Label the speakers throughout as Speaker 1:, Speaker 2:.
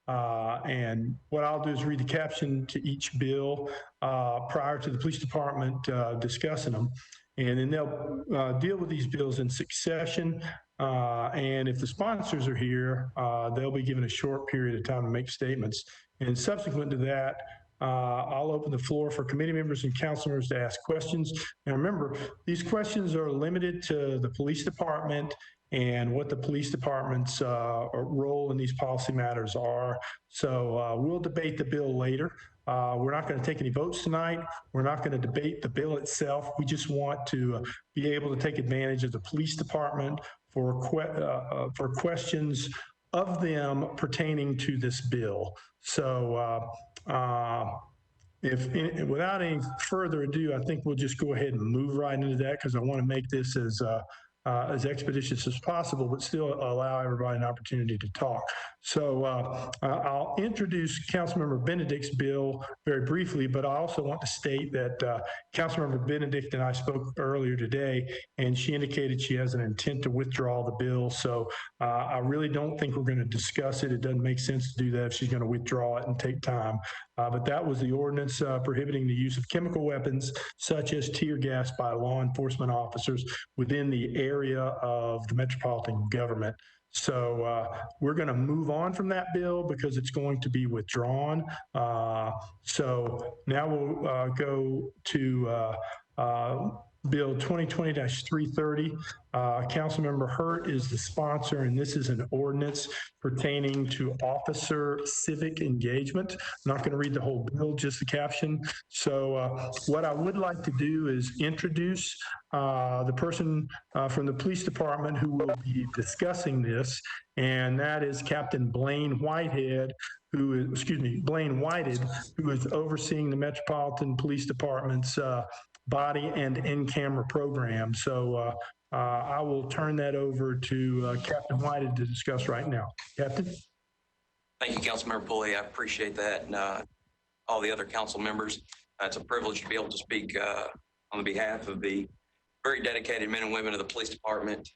Speaker 1: And what I'll do is read the caption to each bill prior to the police department discussing them. And then they'll deal with these bills in succession. And if the sponsors are here, they'll be given a short period of time to make statements. And subsequent to that, I'll open the floor for committee members and council members to ask questions. Now remember, these questions are limited to the police department and what the police department's role in these policy matters are. So we'll debate the bill later. We're not going to take any votes tonight. We're not going to debate the bill itself. We just want to be able to take advantage of the police department for questions of them pertaining to this bill. So without any further ado, I think we'll just go ahead and move right into that because I want to make this as expeditious as possible, but still allow everybody an opportunity to talk. So I'll introduce Councilmember Benedict's bill very briefly, but I also want to state that Councilmember Benedict and I spoke earlier today, and she indicated she has an intent to withdraw the bill. So I really don't think we're going to discuss it. It doesn't make sense to do that if she's going to withdraw it and take time. But that was the ordinance prohibiting the use of chemical weapons, such as tear gas, by law enforcement officers within the area of the metropolitan government. So we're going to move on from that bill because it's going to be withdrawn. So now we'll go to Bill 2020-330. Councilmember Hurt is the sponsor, and this is an ordinance pertaining to officer civic engagement. I'm not going to read the whole bill, just the caption. So what I would like to do is introduce the person from the police department who will be discussing this, and that is Captain Blaine Whitehead, Blaine Whited, who is overseeing the Metropolitan Police Department's body and in-camera program. So I will turn that over to Captain Whited to discuss right now. Captain?
Speaker 2: Thank you, Councilmember Pulley. I appreciate that, and all the other council members. It's a privilege to be able to speak on behalf of the very dedicated men and women of the police department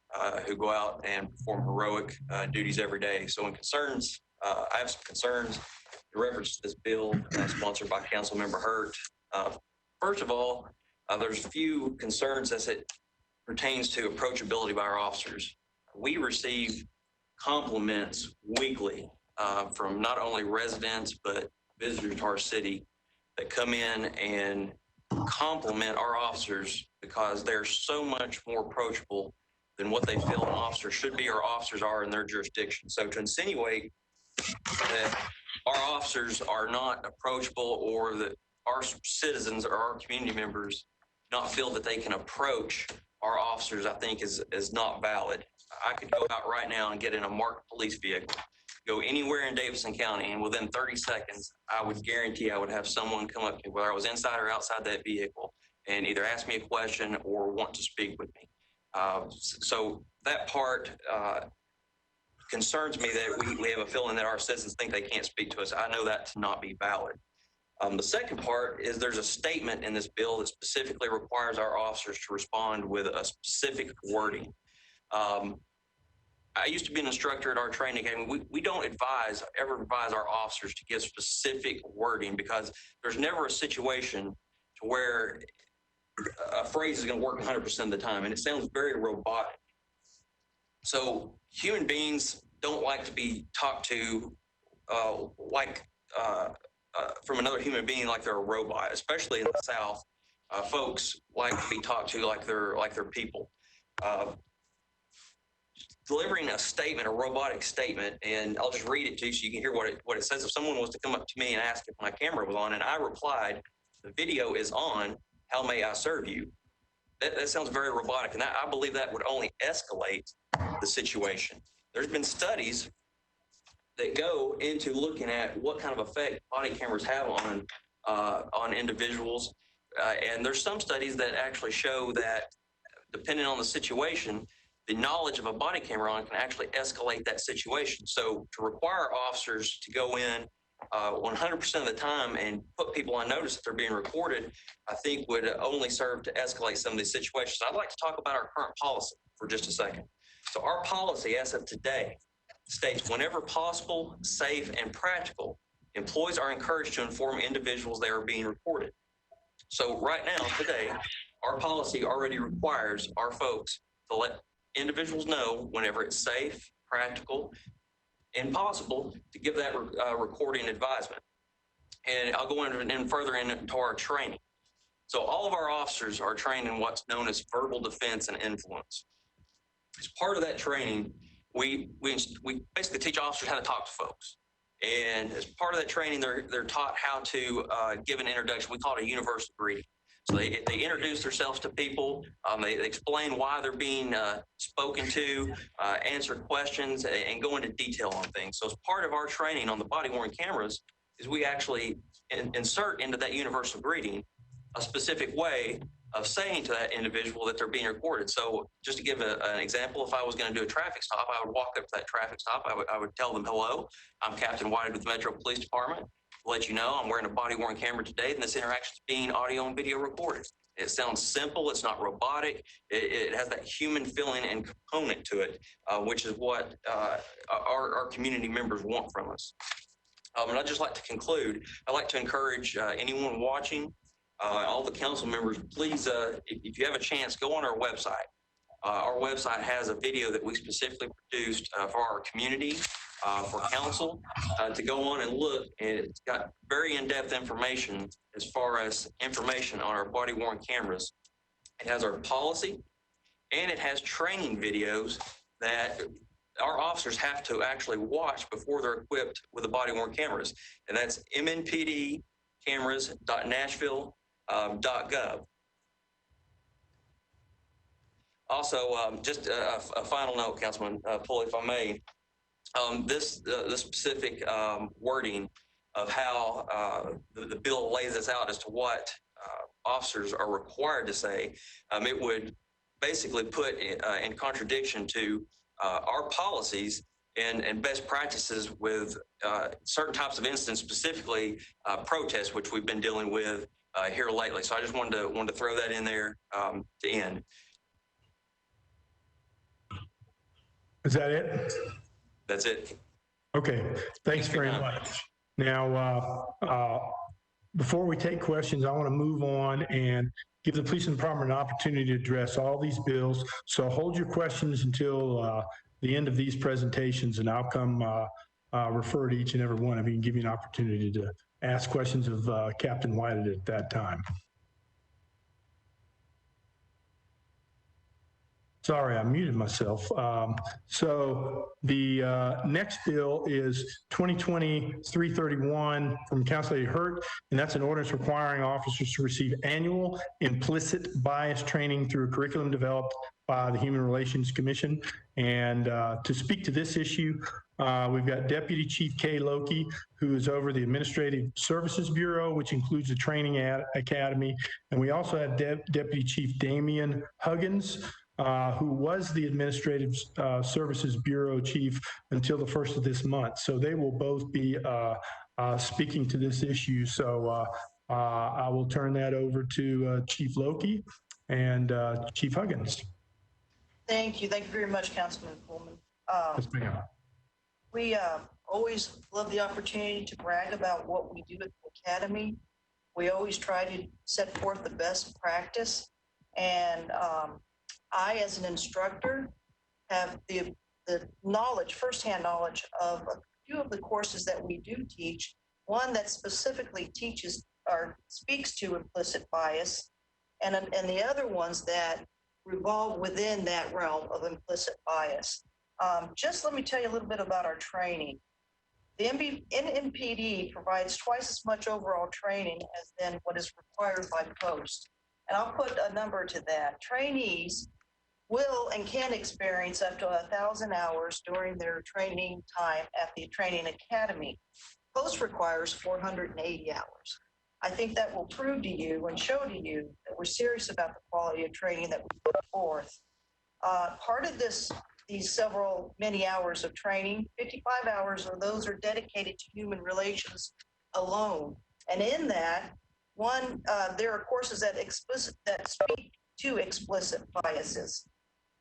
Speaker 2: who go out and perform heroic duties every day. So I have some concerns in reference to this bill sponsored by Councilmember Hurt. First of all, there's a few concerns as it pertains to approachability by our officers. We receive compliments weekly from not only residents, but visitors to our city that come in and compliment our officers because they're so much more approachable than what they feel an officer should be or officers are in their jurisdiction. So to insinuate that our officers are not approachable or that our citizens or our community members not feel that they can approach our officers, I think is not valid. I could go out right now and get in a marked police vehicle, go anywhere in Davidson County, and within 30 seconds, I would guarantee I would have someone come up to me, whether I was inside or outside that vehicle, and either ask me a question or want to speak with me. So that part concerns me that we have a feeling that our citizens think they can't speak to us. I know that to not be valid. The second part is there's a statement in this bill that specifically requires our officers to respond with a specific wording. I used to be an instructor at our training academy. We don't ever advise our officers to give specific wording because there's never a situation to where a phrase is going to work 100% of the time, and it sounds very robotic. So human beings don't like to be talked to from another human being like they're a robot, especially in the South. Folks like to be talked to like they're people. Delivering a statement, a robotic statement, and I'll just read it to you so you can hear what it says. If someone was to come up to me and ask if my camera was on, and I replied, "The video is on, how may I serve you?" That sounds very robotic, and I believe that would only escalate the situation. There's been studies that go into looking at what kind of effect body cameras have on individuals, and there's some studies that actually show that depending on the situation, the knowledge of a body camera on can actually escalate that situation. So to require officers to go in 100% of the time and put people on notice that they're being recorded, I think would only serve to escalate some of these situations. I'd like to talk about our current policy for just a second. So our policy as of today states, whenever possible, safe, and practical, employees are encouraged to inform individuals they are being recorded. So right now, today, our policy already requires our folks to let individuals know whenever it's safe, practical, and possible to give that recording advisement. And I'll go in further into our training. So all of our officers are trained in what's known as verbal defense and influence. As part of that training, we basically teach officers how to talk to folks. And as part of that training, they're taught how to give an introduction. We call it a universal greeting. So they introduce themselves to people. They explain why they're being spoken to, answer questions, and go into detail on things. So as part of our training on the body-worn cameras is we actually insert into that universal greeting a specific way of saying to that individual that they're being recorded. So just to give an example, if I was going to do a traffic stop, I would walk up to that traffic stop. I would tell them, hello, I'm Captain Whited with the Metro Police Department. To let you know, I'm wearing a body-worn camera today, and this interaction is being audio and video recorded. It sounds simple. It's not robotic. It has that human feeling and component to it, which is what our community members want from us. And I'd just like to conclude. I'd like to encourage anyone watching, all the council members, please, if you have a chance, go on our website. Our website has a video that we specifically produced for our community, for council, to go on and look. And it's got very in-depth information as far as information on our body-worn cameras. It has our policy, and it has training videos that our officers have to actually watch before they're equipped with the body-worn cameras. And that's Mmpd cameras.nashville.gov. Also, just a final note, Councilman Pulley, if I may, this specific wording of how the bill lays this out as to what officers are required to say, it would basically put in contradiction to our policies and best practices with certain types of incidents, specifically protests, which we've been dealing with here lately. So I just wanted to throw that in there to end.
Speaker 1: Is that it?
Speaker 2: That's it.
Speaker 1: Okay, thanks very much. Now, before we take questions, I want to move on and give the police department an opportunity to address all these bills. So hold your questions until the end of these presentations, and I'll come refer to each and every one of you and give you an opportunity to ask questions of Captain Whited at that time. Sorry, I muted myself. So the next bill is 2020-331 from Councilor Hurt, and that's an ordinance requiring officers to receive annual implicit bias training through a curriculum developed by the Human Relations Commission. And to speak to this issue, we've got Deputy Chief Kay Loki, who is over the Administrative Services Bureau, which includes the Training Academy. And we also have Deputy Chief Damian Huggins, who was the Administrative Services Bureau Chief until the first of this month. So they will both be speaking to this issue. So I will turn that over to Chief Loki and Chief Huggins.
Speaker 3: Thank you. Thank you very much, Councilman Pullman.
Speaker 1: Yes, ma'am.
Speaker 3: We always love the opportunity to brag about what we do at the Academy. We always try to set forth the best practice. And I, as an instructor, have the knowledge, firsthand knowledge of a few of the courses that we do teach. One that specifically teaches or speaks to implicit bias, and the other ones that revolve within that realm of implicit bias. Just let me tell you a little bit about our training. The Mmpd provides twice as much overall training as than what is required by post. And I'll put a number to that. Trainees will and can experience up to 1,000 hours during their training time at the Training Academy. Post requires 480 hours. I think that will prove to you and show to you that we're serious about the quality of training that we put forth. Part of these many hours of training, 55 hours of those are dedicated to human relations alone. And in that, there are courses that speak to explicit biases.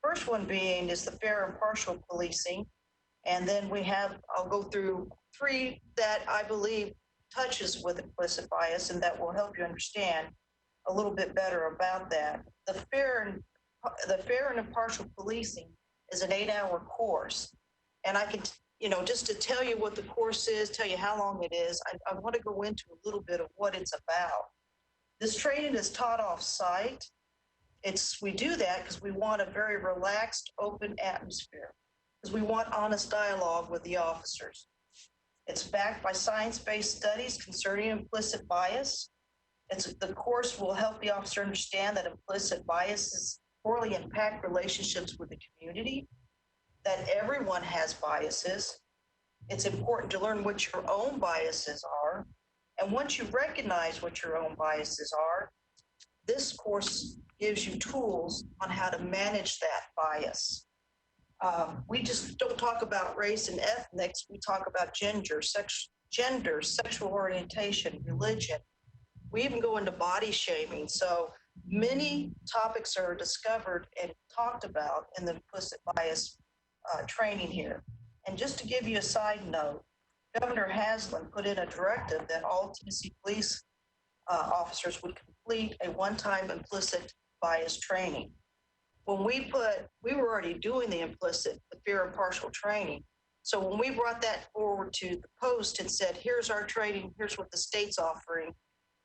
Speaker 3: First one is the fair and partial policing. And then I'll go through 3 that I believe touches with implicit bias and that will help you understand a little bit better about that. The fair and impartial policing is an 8-hour course. And I can, just to tell you what the course is, tell you how long it is, I want to go into a little bit of what it's about. This training is taught off-site. We do that because we want a very relaxed, open atmosphere, because we want honest dialogue with the officers. It's backed by science-based studies concerning implicit bias. The course will help the officer understand that implicit biases poorly impact relationships with the community, that everyone has biases. It's important to learn what your own biases are. And once you recognize what your own biases are, this course gives you tools on how to manage that bias. We just don't talk about race and ethnics. We talk about gender, sexual orientation, religion. We even go into body shaming. So many topics are discovered and talked about in the implicit bias training here. And just to give you a side note, Governor Haslam put in a directive that all Tennessee police officers would complete a one-time implicit bias training. When we were already doing the fair and partial training. So when we brought that forward to the Post and said, here's our training, here's what the state's offering,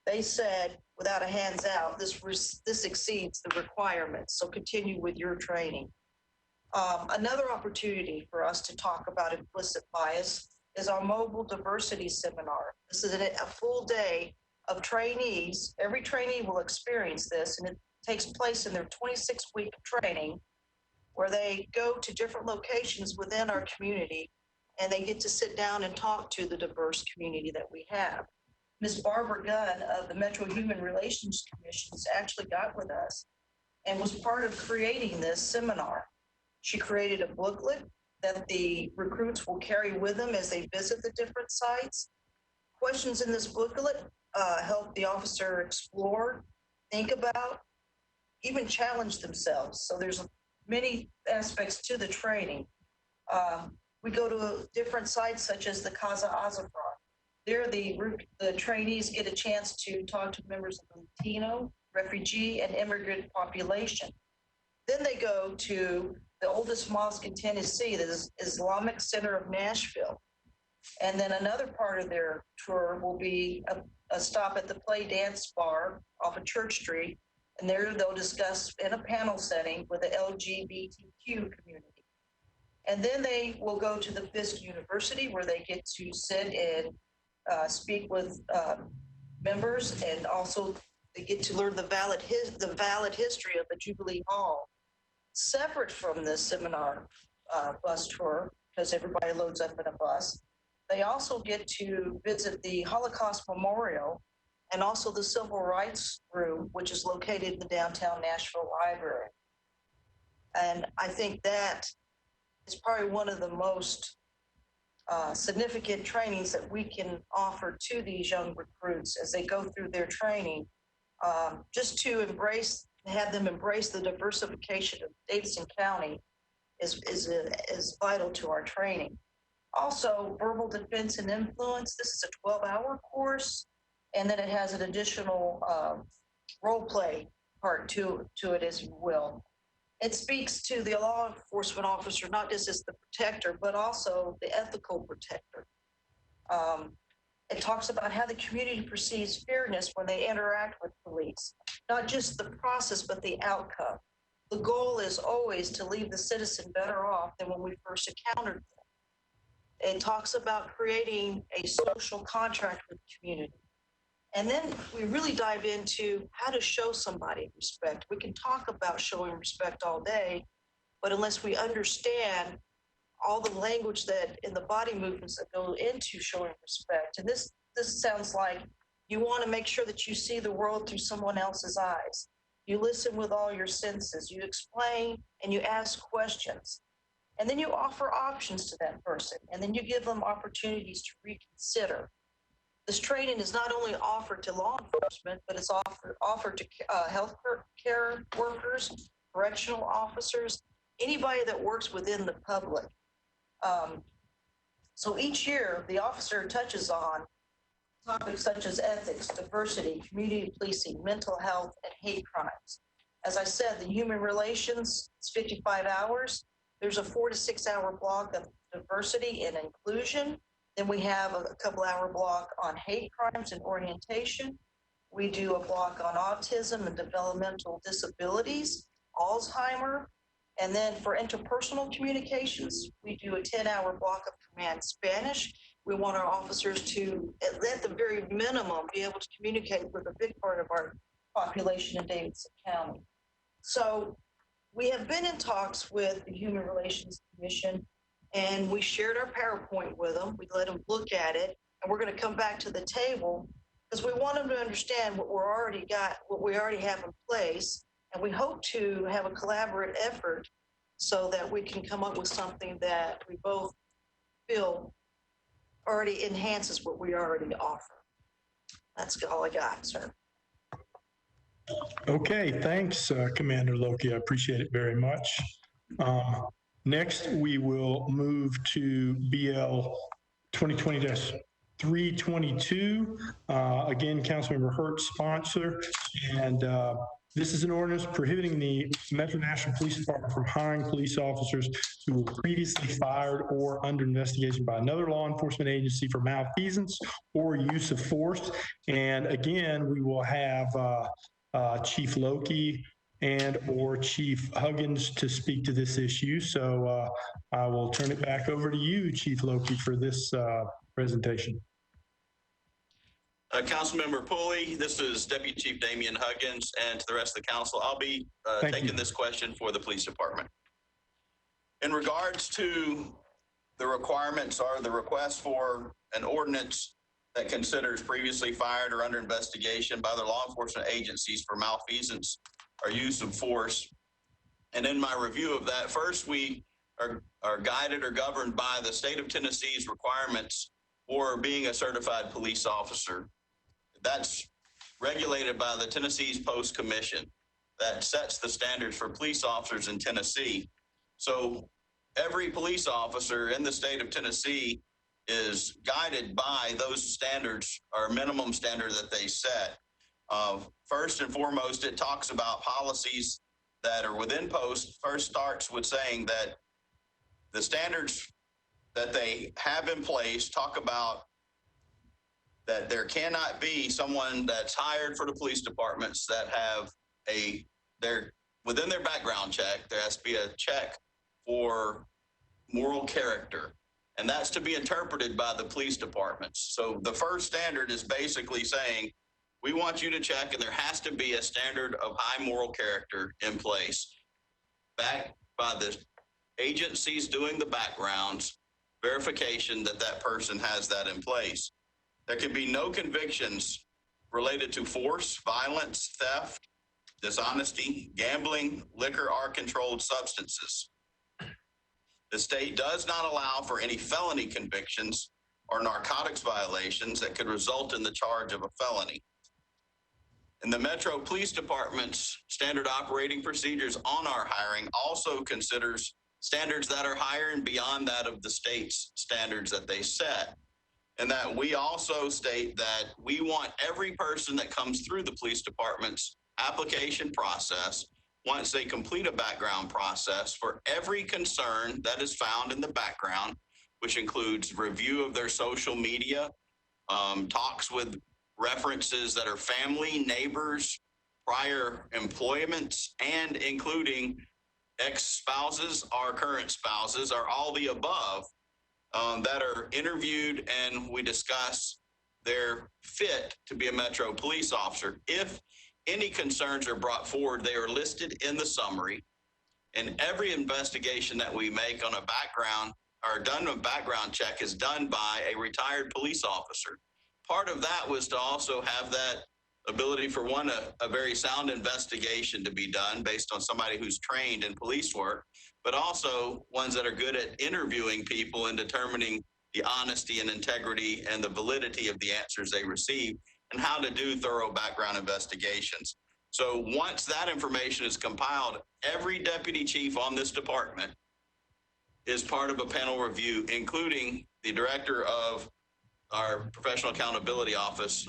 Speaker 3: they said, without a hands out, this exceeds the requirements, so continue with your training. Another opportunity for us to talk about implicit bias is our mobile diversity seminar. This is a full day of trainees. Every trainee will experience this, and it takes place in their 26-week training, where they go to different locations within our community, and they get to sit down and talk to the diverse community that we have. Ms. Barbara Gunn of the Metro Human Relations Commissions actually got with us and was part of creating this seminar. She created a booklet that the recruits will carry with them as they visit the different sites. Questions in this booklet help the officer explore, think about, even challenge themselves. So there's many aspects to the training. We go to different sites such as the Casa Azafran. There, the trainees get a chance to talk to members of the Latino, refugee, and immigrant population. Then they go to the oldest mosque in Tennessee, the Islamic Center of Nashville. And then another part of their tour will be a stop at the Play Dance Bar off of Church Street. And there they'll discuss in a panel setting with the LGBTQ community. And then they will go to the Fisk University, where they get to sit and speak with members, and also they get to learn the valid history of the Jubilee Hall. Separate from this seminar bus tour, because everybody loads up in a bus, they also get to visit the Holocaust Memorial and also the Civil Rights Room, which is located in the downtown Nashville Library. And I think that is probably one of the most significant trainings that we can offer to these young recruits as they go through their training, just to have them embrace the diversification of Davidson County is vital to our training. Also, verbal defense and influence. This is a 12-hour course, and then it has an additional role play part to it, as you will. It speaks to the law enforcement officer, not just as the protector, but also the ethical protector. It talks about how the community perceives fairness when they interact with police, not just the process, but the outcome. The goal is always to leave the citizen better off than when we first encountered them. It talks about creating a social contract with the community. And then we really dive into how to show somebody respect. We can talk about showing respect all day, but unless we understand all the language that in the body movements that go into showing respect, and this sounds like you want to make sure that you see the world through someone else's eyes. You listen with all your senses, you explain and you ask questions, and then you offer options to that person, and then you give them opportunities to reconsider. This training is not only offered to law enforcement, but it's offered to health care workers, correctional officers, anybody that works within the public. So each year, the officer touches on topics such as ethics, diversity, community policing, mental health, and hate crimes. As I said, the human relations is 55 hours. There's a 4 to 6 hour block of diversity and inclusion. Then we have a couple hour block on hate crimes and orientation. We do a block on autism and developmental disabilities, Alzheimer. And then for interpersonal communications, we do a 10-hour block of command Spanish. We want our officers to, at the very minimum, be able to communicate with a big part of our population in Davidson County. So we have been in talks with the Human Relations Commission, and we shared our PowerPoint with them. We let them look at it, and we're going to come back to the table because we want them to understand what we already have in place, and we hope to have a collaborative effort so that we can come up with something that we both feel already enhances what we already offer. That's all I got, sir.
Speaker 1: Okay, thanks, Commander Loki. I appreciate it very much. Next, we will move to BL 2020-322. Again, Councilmember Hertz sponsor, and this is an ordinance prohibiting the Metro Nashville Police Department from hiring police officers who were previously fired or under investigation by another law enforcement agency for malfeasance or use of force. And again, we will have Chief Loki and or Chief Huggins to speak to this issue. So I will turn it back over to you, Chief Loki, for this presentation.
Speaker 4: Councilmember Pulley, this is Deputy Chief Damian Huggins, and to the rest of the council, I'll be taking this question for the police department. In regards to the requirements or the request for an ordinance that considers previously fired or under investigation by the law enforcement agencies for malfeasance or use of force. And in my review of that, first, we are guided or governed by the state of Tennessee's requirements for being a certified police officer. That's regulated by the Tennessee's Post Commission that sets the standards for police officers in Tennessee. So every police officer in the state of Tennessee is guided by those standards or minimum standard that they set. First and foremost, it talks about policies that are within post. First starts with saying that the standards that they have in place talk about that there cannot be someone that's hired for the police departments that have within their background check, there has to be a check for moral character. And that's to be interpreted by the police departments. So the first standard is basically saying, we want you to check, and there has to be a standard of high moral character in place, backed by the agencies doing the backgrounds, verification that that person has that in place. There can be no convictions related to force, violence, theft, dishonesty, gambling, liquor, or controlled substances. The state does not allow for any felony convictions or narcotics violations that could result in the charge of a felony. And the Metro Police Department's standard operating procedures on our hiring also considers standards that are higher and beyond that of the state's standards that they set. And that we also state that we want every person that comes through the police department's application process, once they complete a background process, for every concern that is found in the background, which includes review of their social media, talks with references that are family, neighbors, prior employments, and including ex-spouses or current spouses, or all the above, that are interviewed, and we discuss their fit to be a Metro police officer. If any concerns are brought forward, they are listed in the summary. And every investigation that we make on a background or done a background check is done by a retired police officer. Part of that was to also have that ability for a very sound investigation to be done based on somebody who's trained in police work, but also ones that are good at interviewing people and determining the honesty and integrity and the validity of the answers they receive and how to do thorough background investigations. So once that information is compiled, every deputy chief on this department is part of a panel review, including the director of our professional accountability office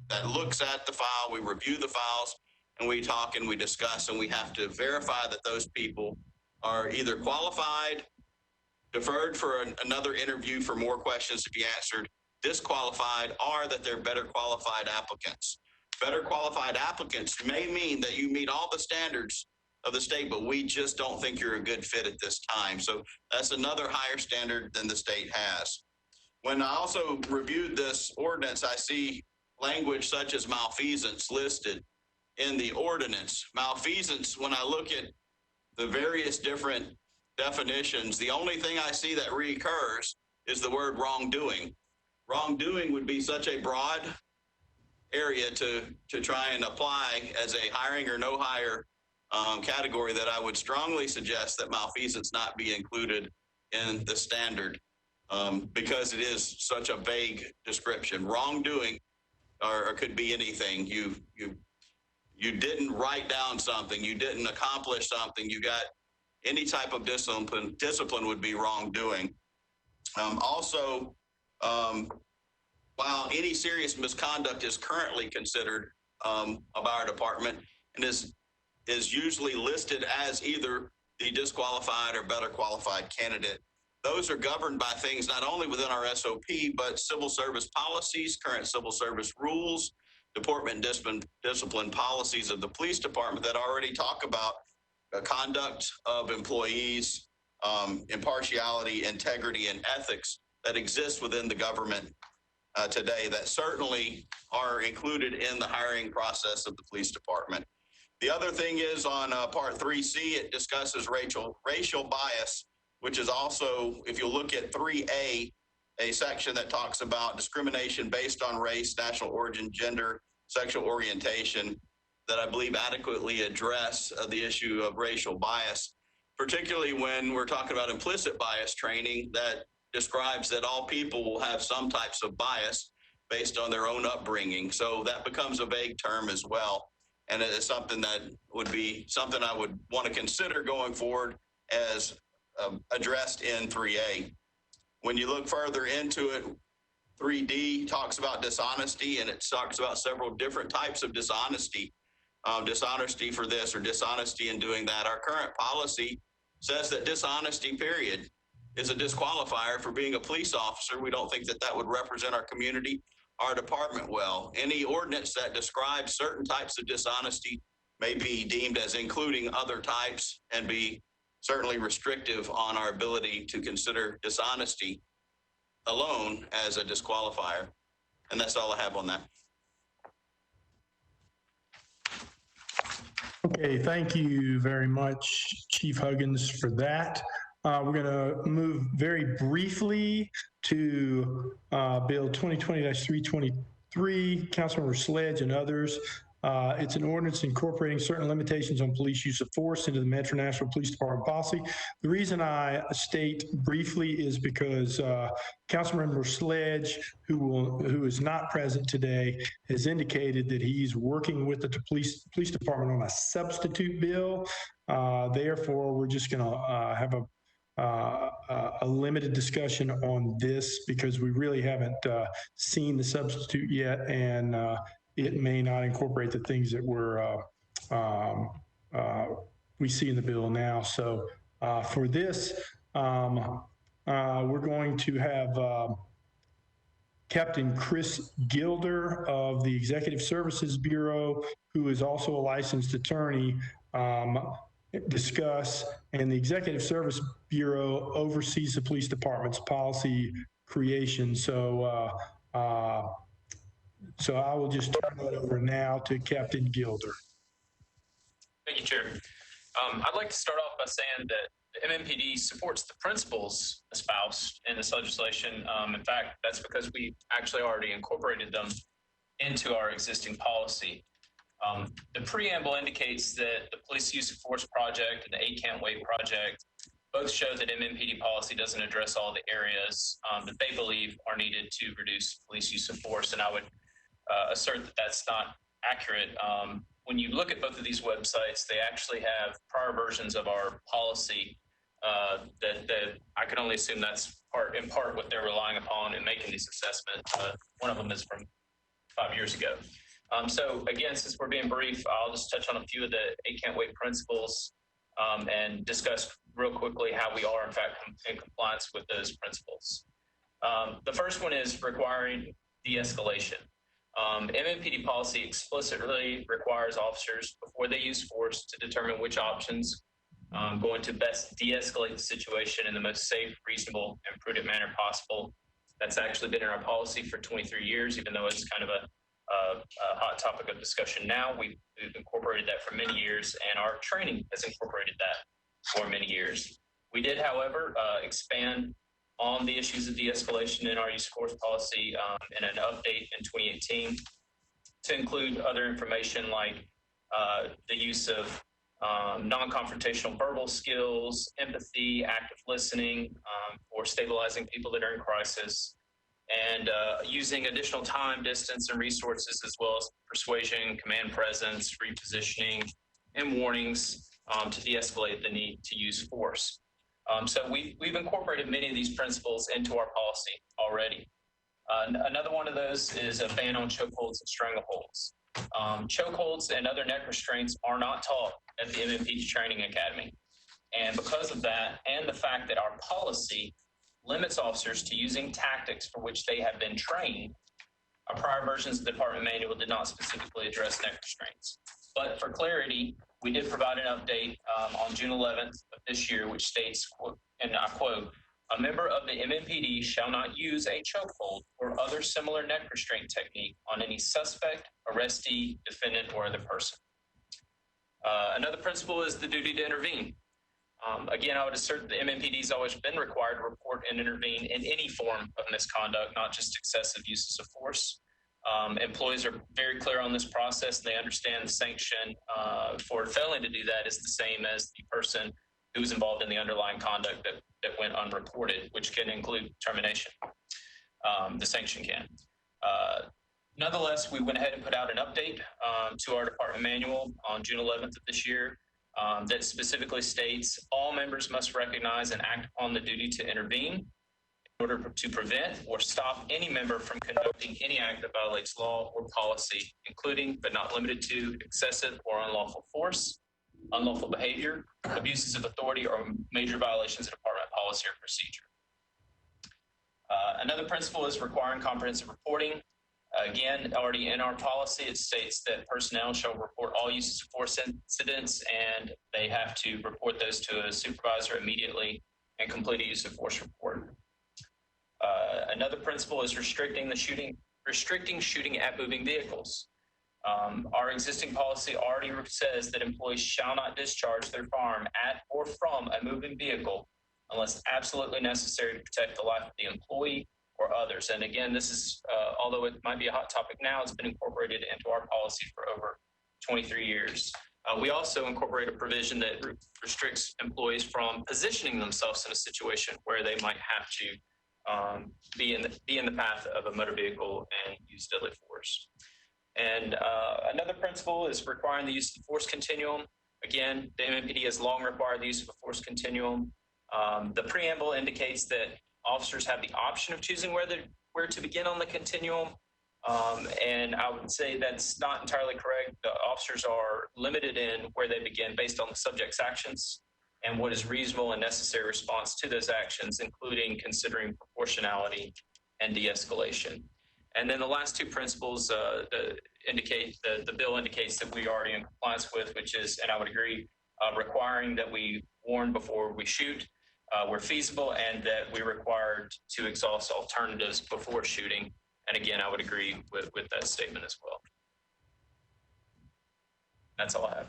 Speaker 4: that looks at the file. We review the files and we talk and we discuss, and we have to verify that those people are either qualified, deferred for another interview for more questions to be answered, disqualified, or that they're better qualified applicants. Better qualified applicants may mean that you meet all the standards of the state, but we just don't think you're a good fit at this time. So that's another higher standard than the state has. When I also reviewed this ordinance, I see language such as malfeasance listed in the ordinance. Malfeasance, when I look at the various different definitions, the only thing I see that recurs is the word wrongdoing. Wrongdoing would be such a broad area to try and apply as a hiring or no hire category that I would strongly suggest that malfeasance not be included in the standard because it is such a vague description. Wrongdoing or could be anything. You didn't write down something, you didn't accomplish something, you got any type of discipline would be wrongdoing. Also, while any serious misconduct is currently considered of our department and is usually listed as either the disqualified or better qualified candidate, those are governed by things not only within our SOP, but civil service policies, current civil service rules, department discipline policies of the police department that already talk about the conduct of employees, impartiality, integrity, and ethics that exist within the government today that certainly are included in the hiring process of the police department. The other thing is on part 3C, it discusses racial bias, which is also, if you look at 3A, a section that talks about discrimination based on race, national origin, gender, sexual orientation, that I believe adequately address the issue of racial bias, particularly when we're talking about implicit bias training that describes that all people will have some types of bias based on their own upbringing. So that becomes a vague term as well. And it is something that would be something I would want to consider going forward as addressed in 3A. When you look further into it, 3D talks about dishonesty, and it talks about several different types of dishonesty. Dishonesty for this or dishonesty in doing that. Our current policy says that dishonesty, period, is a disqualifier for being a police officer. We don't think that that would represent our community, our department well. Any ordinance that describes certain types of dishonesty may be deemed as including other types and be certainly restrictive on our ability to consider dishonesty alone as a disqualifier. And that's all I have on that.
Speaker 1: Okay, thank you very much, Chief Huggins, for that. We're going to move very briefly to Bill 2020-323, Councilmember Sledge and others. It's an ordinance incorporating certain limitations on police use of force into the Metro Nashville Police Department policy. The reason I state briefly is because Councilmember Sledge, who is not present today, has indicated that he's working with the police department on a substitute bill. Therefore, we're just going to have a limited discussion on this because we really haven't seen the substitute yet, and it may not incorporate the things that we see in the bill now. So for this, we're going to have Captain Chris Gilder of the Executive Services Bureau, who is also a licensed attorney, discuss, and the Executive Service Bureau oversees the police department's policy creation. So I will just turn that over now to Captain Gilder.
Speaker 5: Thank you, Chair. I'd like to start off by saying that the Mmpd supports the principles espoused in this legislation. In fact, that's because we actually already incorporated them into our existing policy. The preamble indicates that the Police Use of Force Project and the 8 Can't Wait Project both show that Mmpd policy doesn't address all the areas that they believe are needed to reduce police use of force. And I would assert that that's not accurate. When you look at both of these websites, they actually have prior versions of our policy that I can only assume that's in part what they're relying upon in making these assessments. One of them is from 5 years ago. So again, since we're being brief, I'll just touch on a few of the 8 can't wait principles and discuss real quickly how we are in fact in compliance with those principles. The first one is requiring de-escalation. MMPD policy explicitly requires officers before they use force to determine which options going to best de-escalate the situation in the most safe, reasonable, and prudent manner possible. That's actually been in our policy for 23 years, even though it's kind of a hot topic of discussion now. We've incorporated that for many years, and our training has incorporated that for many years. We did, however, expand on the issues of de-escalation in our use of force policy in an update in 2018 to include other information like the use of non-confrontational verbal skills, empathy, active listening for stabilizing people that are in crisis, and using additional time, distance, and resources, as well as persuasion, command presence, repositioning, and warnings to de-escalate the need to use force. So we've incorporated many of these principles into our policy already. Another one of those is a ban on chokeholds and strangleholds. Chokeholds and other neck restraints are not taught at the Mmpd Training Academy. And because of that, and the fact that our policy limits officers to using tactics for which they have been trained, our prior versions of the department manual did not specifically address neck restraints. But for clarity, we did provide an update on June 11th of this year, which states, and I quote, "A member of the MMPD shall not use a chokehold or other similar neck restraint technique on any suspect, arrestee, defendant, or other person." Another principle is the duty to intervene. Again, I would assert that the MMPD has always been required to report and intervene in any form of misconduct, not just excessive uses of force. Employees are very clear on this process. They understand the sanction for failing to do that is the same as the person who was involved in the underlying conduct that went unreported, which can include termination. The sanction can. Nonetheless, we went ahead and put out an update to our department manual on June 11th of this year that specifically states all members must recognize and act upon the duty to intervene in order to prevent or stop any member from conducting any act that violates law or policy, including but not limited to excessive or unlawful force, unlawful behavior, abuses of authority, or major violations of department policy or procedure. Another principle is requiring comprehensive reporting. Again, already in our policy, it states that personnel shall report all uses of force incidents, and they have to report those to a supervisor immediately and complete a use of force report. Another principle is restricting shooting at moving vehicles. Our existing policy already says that employees shall not discharge their firearm at or from a moving vehicle unless absolutely necessary to protect the life of the employee or others. And again, this is, although it might be a hot topic now, it's been incorporated into our policy for over 23 years. We also incorporate a provision that restricts employees from positioning themselves in a situation where they might have to be in the path of a motor vehicle and use deadly force. And another principle is requiring the use of the force continuum. Again, the MMPD has long required the use of a force continuum. The preamble indicates that officers have the option of choosing where to begin on the continuum. And I would say that's not entirely correct. The officers are limited in where they begin based on the subject's actions and what is reasonable and necessary response to those actions, including considering proportionality and de-escalation. And then the last two principles indicate the bill indicates that we are already in compliance with, which is, and I would agree, requiring that we warn before we shoot where feasible, and that we're required to exhaust alternatives before shooting. And again, I would agree with that statement as well. That's all I have.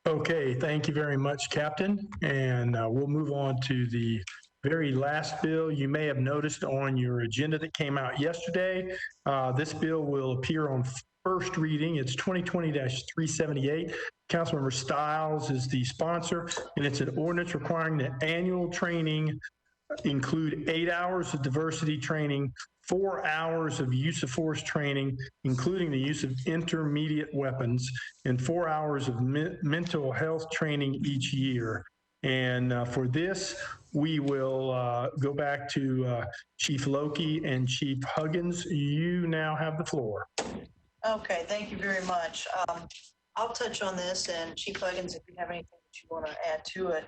Speaker 1: Okay, thank you very much, Captain. And we'll move on to the very last bill. You may have noticed on your agenda that came out yesterday, this bill will appear on first reading. It's 2020-378. Councilmember Stiles is the sponsor, and it's an ordinance requiring the annual training include 8 hours of diversity training, 4 hours of use of force training, including the use of intermediate weapons, and 4 hours of mental health training each year. And for this, we will go back to Chief Loki and Chief Huggins. You now have the floor.
Speaker 3: Okay, thank you very much. I'll touch on this, and Chief Huggins, if you have anything that you want to add to it.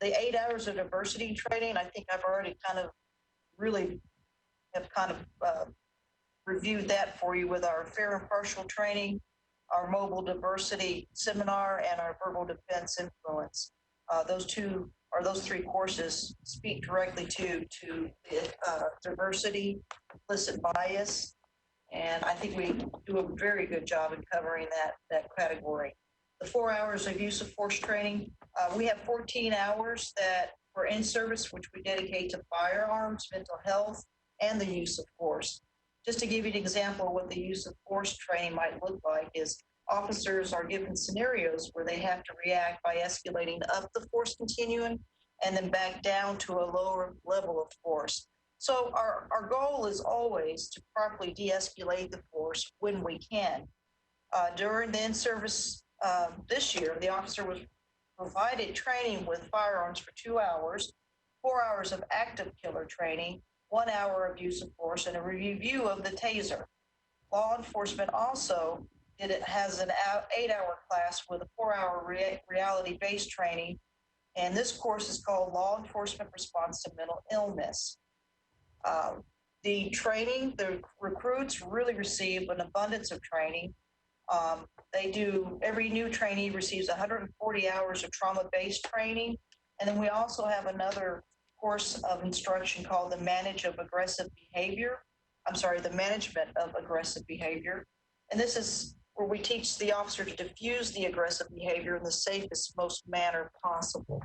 Speaker 3: The 8 hours of diversity training, I think I've already reviewed that for you with our fair and partial training, our mobile diversity seminar, and our verbal defense influence. Those three courses speak directly to diversity, implicit bias, and I think we do a very good job in covering that category. The 4 hours of use of force training, we have 14 hours that for in-service, which we dedicate to firearms, mental health, and the use of force. Just to give you an example of what the use of force training might look like is officers are given scenarios where they have to react by escalating up the force continuum and then back down to a lower level of force. So our goal is always to properly de-escalate the force when we can. During the in-service this year, the officer was provided training with firearms for 2 hours, 4 hours of active killer training, 1 hour of use of force, and a review of the taser. Law enforcement also has an 8-hour class with a 4-hour reality-based training, and this course is called Law Enforcement Response to Mental Illness. The training, the recruits really receive an abundance of training. Every new trainee receives 140 hours of trauma-based training. And then we also have another course of instruction called the Management of Aggressive Behavior. And this is where we teach the officer to diffuse the aggressive behavior in the safest, most manner possible.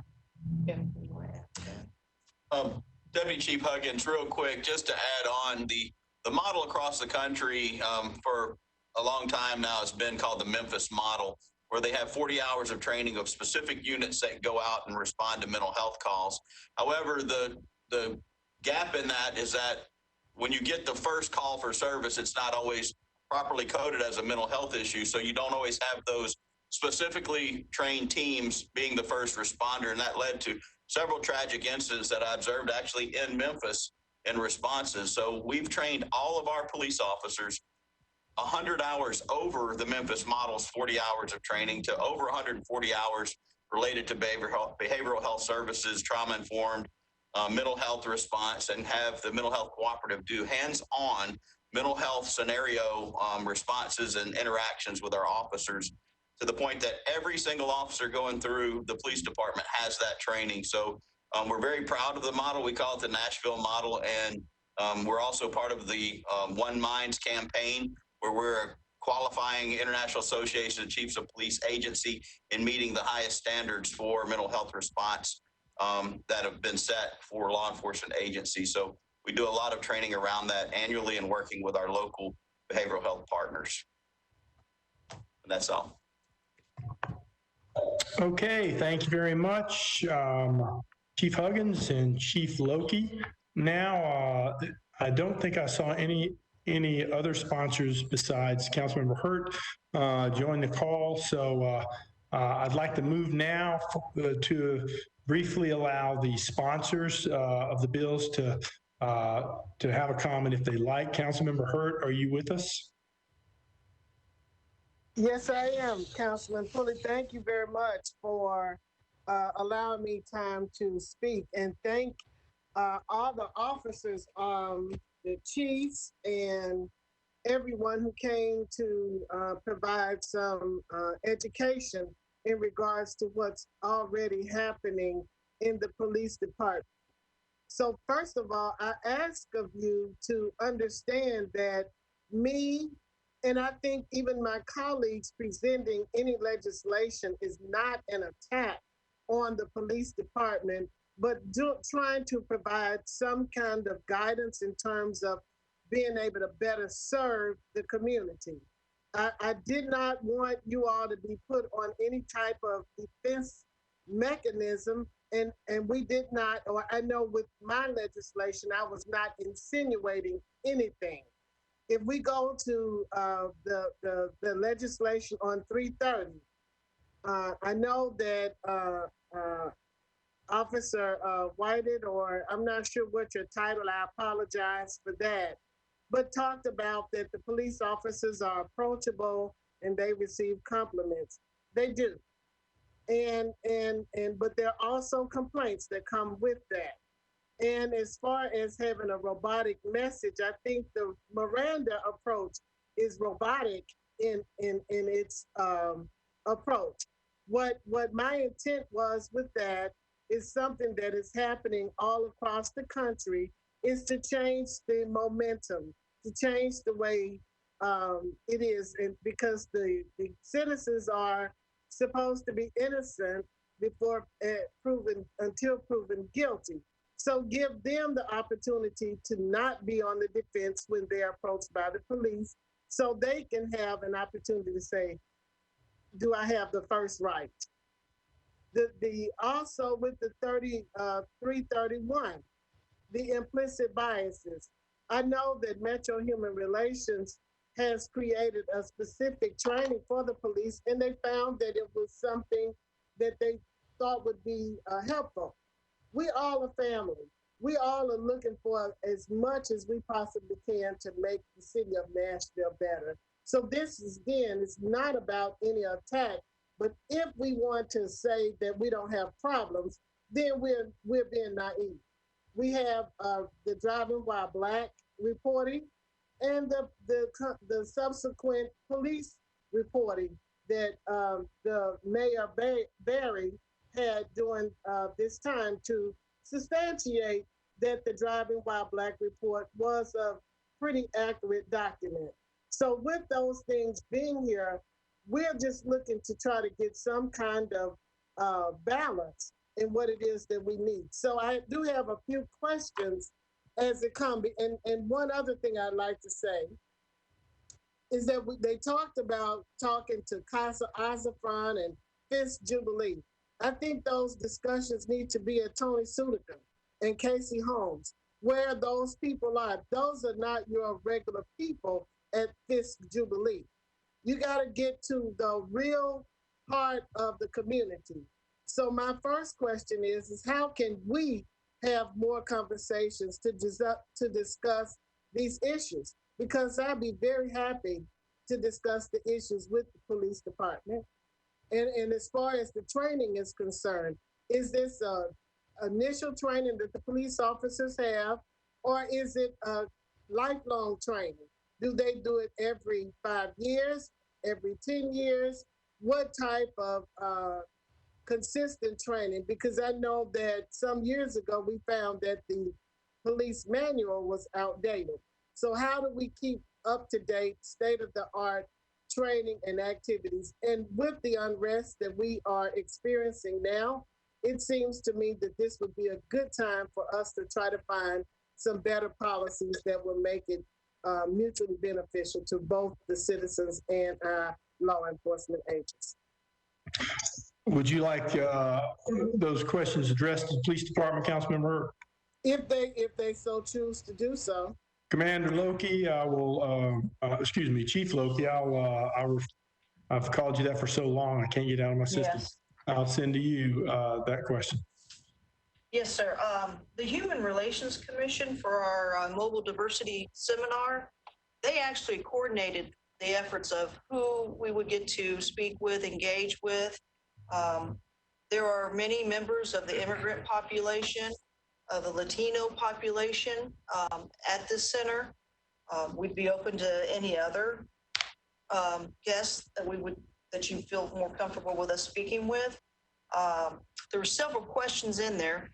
Speaker 4: Deputy Chief Huggins, real quick, just to add on, the model across the country for a long time now has been called the Memphis model, where they have 40 hours of training of specific units that go out and respond to mental health calls. However, the gap in that is that when you get the first call for service, it's not always properly coded as a mental health issue. So you don't always have those specifically trained teams being the first responder. And that led to several tragic incidents that I observed actually in Memphis in responses. So we've trained all of our police officers 100 hours over the Memphis model's 40 hours of training to over 140 hours related to behavioral health services, trauma-informed mental health response, and have the mental health cooperative do hands-on mental health scenario responses and interactions with our officers, to the point that every single officer going through the police department has that training. So we're very proud of the model. We call it the Nashville model. And we're also part of the One Minds campaign, where we're qualifying International Association of Chiefs of Police agency in meeting the highest standards for mental health response that have been set for law enforcement agencies. So we do a lot of training around that annually and working with our local behavioral health partners. And that's all.
Speaker 1: Okay, thank you very much, Chief Huggins and Chief Loki. Now, I don't think I saw any other sponsors besides Councilmember Hurt join the call. So I'd like to move now to briefly allow the sponsors of the bills to have a comment if they like. Councilmember Hurt, are you with us?
Speaker 6: Yes, I am, Councilman Pulley. Thank you very much for allowing me time to speak, and thank all the officers, the chiefs, and everyone who came to provide some education in regards to what's already happening in the police department. So first of all, I ask of you to understand that me, and I think even my colleagues presenting any legislation, is not an attack on the police department, but trying to provide some kind of guidance in terms of being able to better serve the community. I did not want you all to be put on any type of defense mechanism And we did not, or I know with my legislation, I was not insinuating anything. If we go to the legislation on 330, I know that Officer Whited, or I'm not sure what your title, I apologize for that, but talked about that the police officers are approachable and they receive compliments. They do. But there are also complaints that come with that. And as far as having a robotic message, I think the Miranda approach is robotic in its approach. What my intent was with that is something that is happening all across the country, is to change the momentum, to change the way it is, and because the citizens are supposed to be innocent before until proven guilty. So give them the opportunity to not be on the defense when they're approached by the police, so they can have an opportunity to say, do I have the first right? Also with the 331, the implicit biases. I know that Metro Human Relations has created a specific training for the police, and they found that it was something that they thought would be helpful. We all are family. We all are looking for as much as we possibly can to make the city of Nashville better. So this is, again, it's not about any attack, but if we want to say that we don't have problems, then we're being naive. We have the driving while black reporting and the subsequent police reporting that the Mayor Barry had during this time to substantiate that the driving while black report was a pretty accurate document. So with those things being here, we're just looking to try to get some kind of balance in what it is that we need. So I do have a few questions as it comes. And one other thing I'd like to say is that they talked about talking to Casa Azafran and Fifth Jubilee. I think those discussions need to be at Tony Sudica and Casey Holmes, where those people are. Those are not your regular people at Fifth Jubilee. You got to get to the real heart of the community. So my first question is how can we have more conversations to discuss these issues? Because I'd be very happy to discuss the issues with the police department. And as far as the training is concerned, is this initial training that the police officers have, or is it a lifelong training? Do they do it every 5 years, every 10 years? What type of consistent training? Because I know that some years ago we found that the police manual was outdated. So how do we keep up to date, state of the art training and activities? And with the unrest that we are experiencing now, it seems to me that this would be a good time for us to try to find some better policies that will make it mutually beneficial to both the citizens and our law enforcement agents.
Speaker 1: Would you like those questions addressed to the police department, Councilmember?
Speaker 6: If they so choose to do so.
Speaker 1: Commander Loki, I will, excuse me, Chief Loki, I've called you that for so long, I can't get out of my system.
Speaker 3: Yes.
Speaker 1: I'll send to you that question.
Speaker 3: Yes, sir. The Human Relations Commission for our Mobile Diversity Seminar, they actually coordinated the efforts of who we would get to speak with, engage with. There are many members of the immigrant population, of the Latino population at this center. We'd be open to any other guests that you feel more comfortable with us speaking with. There were several questions in there.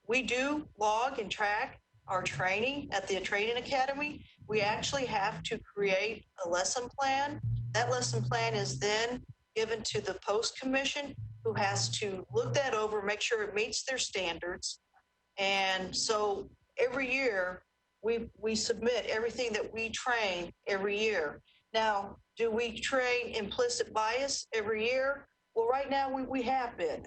Speaker 3: We do log and track our training at the Training Academy. We actually have to create a lesson plan. That lesson plan is then given to the Post Commission, who has to look that over, make sure it meets their standards. And so every year we submit everything that we train every year. Now, do we train implicit bias every year? Well, right now we have been.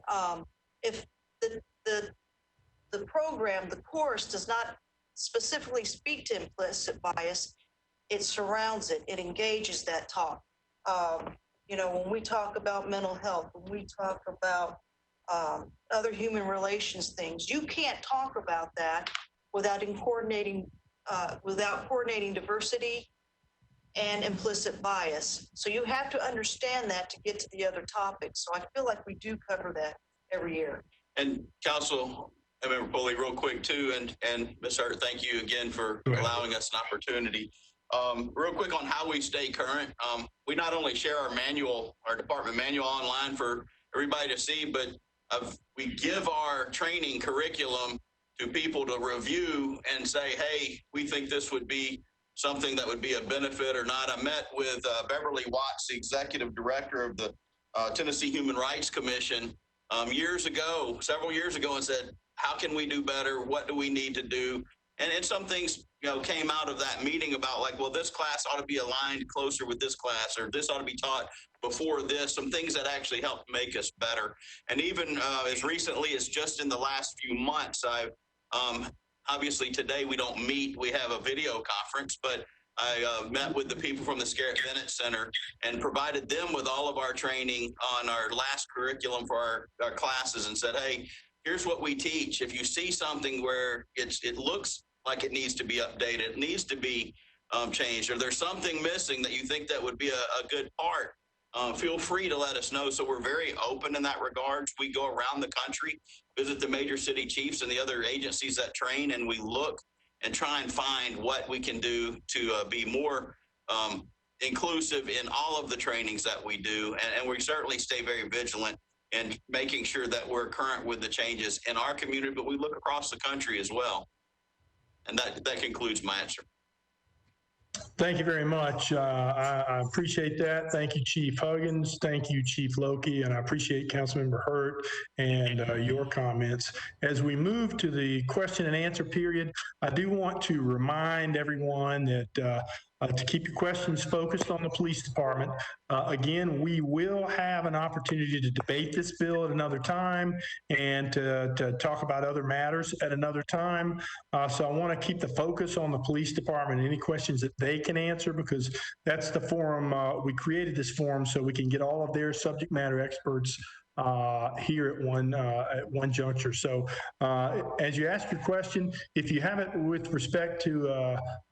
Speaker 3: the program, the course does not specifically speak to implicit bias. It surrounds it. It engages that talk. When we talk about mental health, when we talk about other human relations things, you can't talk about that without coordinating diversity and implicit bias. So you have to understand that to get to the other topics. So I feel like we do cover that every year.
Speaker 4: And Council Member Pulley, real quick too, and Ms. Hurt, thank you again for allowing us an opportunity. Real quick on how we stay current. We not only share our department manual online for everybody to see, but we give our training curriculum to people to review and say, hey, we think this would be something that would be a benefit or not. I met with Beverly Watts, the executive director of the Tennessee Human Rights Commission several years ago, and said, how can we do better? What do we need to do? And some things, came out of that meeting about like, well, this class ought to be aligned closer with this class, or this ought to be taught before this, some things that actually helped make us better. And even as recently as just in the last few months, obviously today we don't meet, we have a video conference, but I met with the people from the Scarrett Bennett Center and provided them with all of our training on our last curriculum for our classes and said, hey, here's what we teach. If you see something where it looks like it needs to be updated, it needs to be changed, or there's something missing that you think that would be a good part, feel free to let us know. So we're very open in that regard. We go around the country, visit the major city chiefs and the other agencies that train, and we look and try and find what we can do to be more inclusive in all of the trainings that we do. And we certainly stay very vigilant in making sure that we're current with the changes in our community, but we look across the country as well. And that concludes my answer.
Speaker 1: Thank you very much. I appreciate that. Thank you, Chief Huggins. Thank you, Chief Loki. And I appreciate Councilmember Hurt and your comments. As we move to the question and answer period, I do want to remind everyone that to keep your questions focused on the police department. Again, we will have an opportunity to debate this bill at another time and to talk about other matters at another time. So I want to keep the focus on the police department and any questions that they can answer, because that's the forum. We created this forum so we can get all of their subject matter experts here at one juncture. So as you ask your question, if you have it with respect to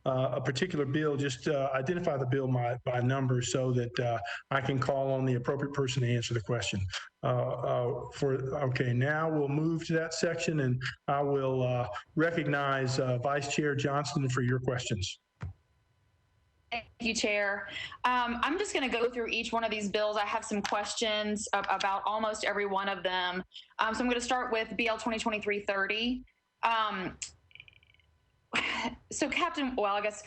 Speaker 1: a particular bill, just identify the bill by number so that I can call on the appropriate person to answer the question. Okay, now we'll move to that section, and I will recognize Vice Chair Johnston for your questions.
Speaker 7: Thank you, Chair. I'm just going to go through each one of these bills. I have some questions about almost every one of them. So I'm going to start with BL 2023-30. So I guess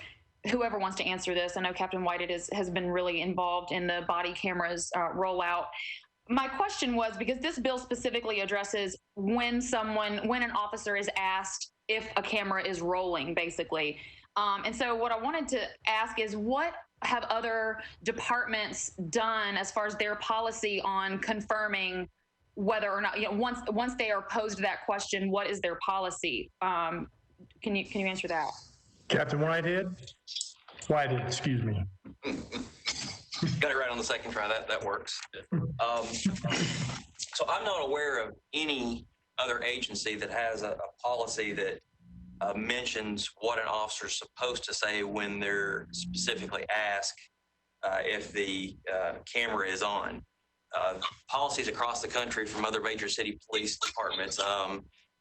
Speaker 7: whoever wants to answer this, I know Captain Whited has been really involved in the body cameras rollout. My question was, because this bill specifically addresses when an officer is asked if a camera is rolling, basically. And so what I wanted to ask is, what have other departments done as far as their policy on confirming whether or not, once they are posed that question, what is their policy? Can you answer that?
Speaker 1: Captain Whitehead, excuse me.
Speaker 2: Got it right on the second try. That works. So I'm not aware of any other agency that has a policy that mentions what an officer's supposed to say when they're specifically asked if the camera is on. Policies across the country from other major city police departments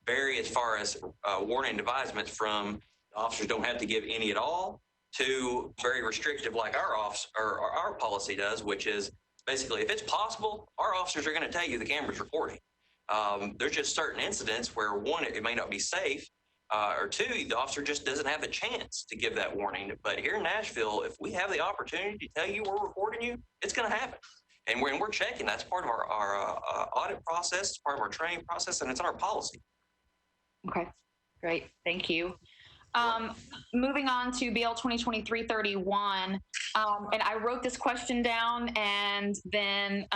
Speaker 2: vary as far as warning advisements, from officers don't have to give any at all to very restrictive like our policy does, which is basically, if it's possible, our officers are going to tell you the camera's recording. There's just certain incidents where, one, it may not be safe, or two, the officer just doesn't have a chance to give that warning. But here in Nashville, if we have the opportunity to tell you we're recording you, it's going to happen. And we're checking. That's part of our audit process, it's part of our training process, and it's our policy.
Speaker 7: Okay, great. Thank you. Moving on to BL 2023-31, and I wrote this question down and then